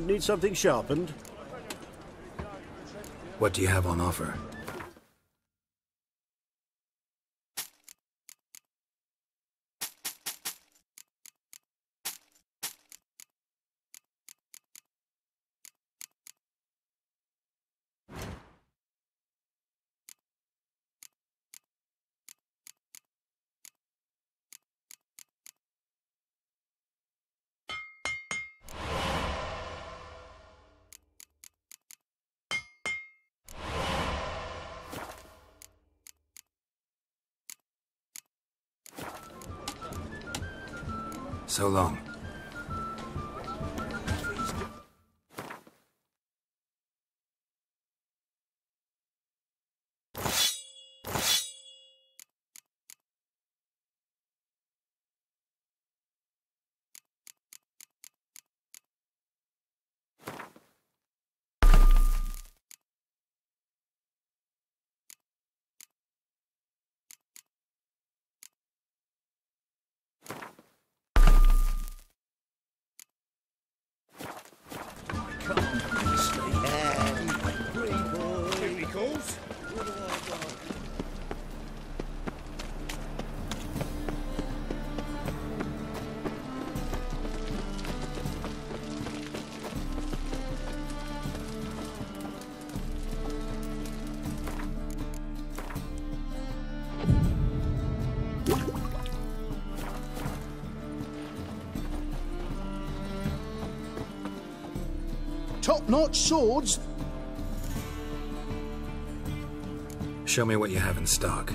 Speaker 22: Need something sharpened?
Speaker 3: What do you have on offer? So long.
Speaker 4: Top-notch swords?
Speaker 3: Show me what you have in stock.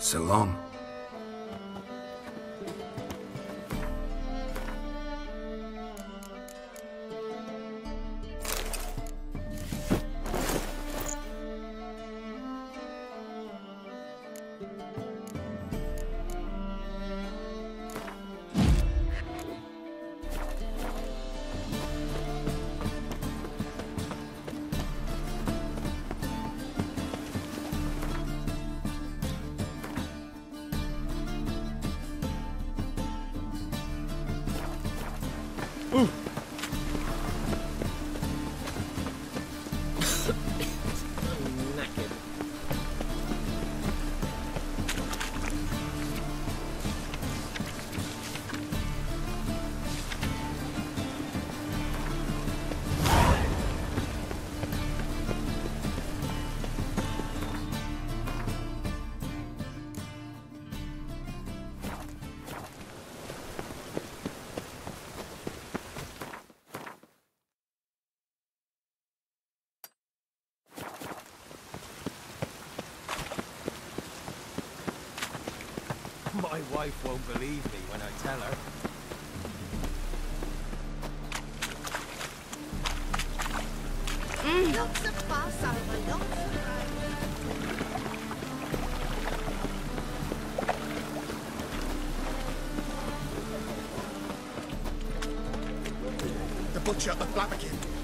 Speaker 3: So long.
Speaker 7: My wife won't believe me when I tell her.
Speaker 12: Lots of fuss over lots of
Speaker 4: The butcher of Blaviken.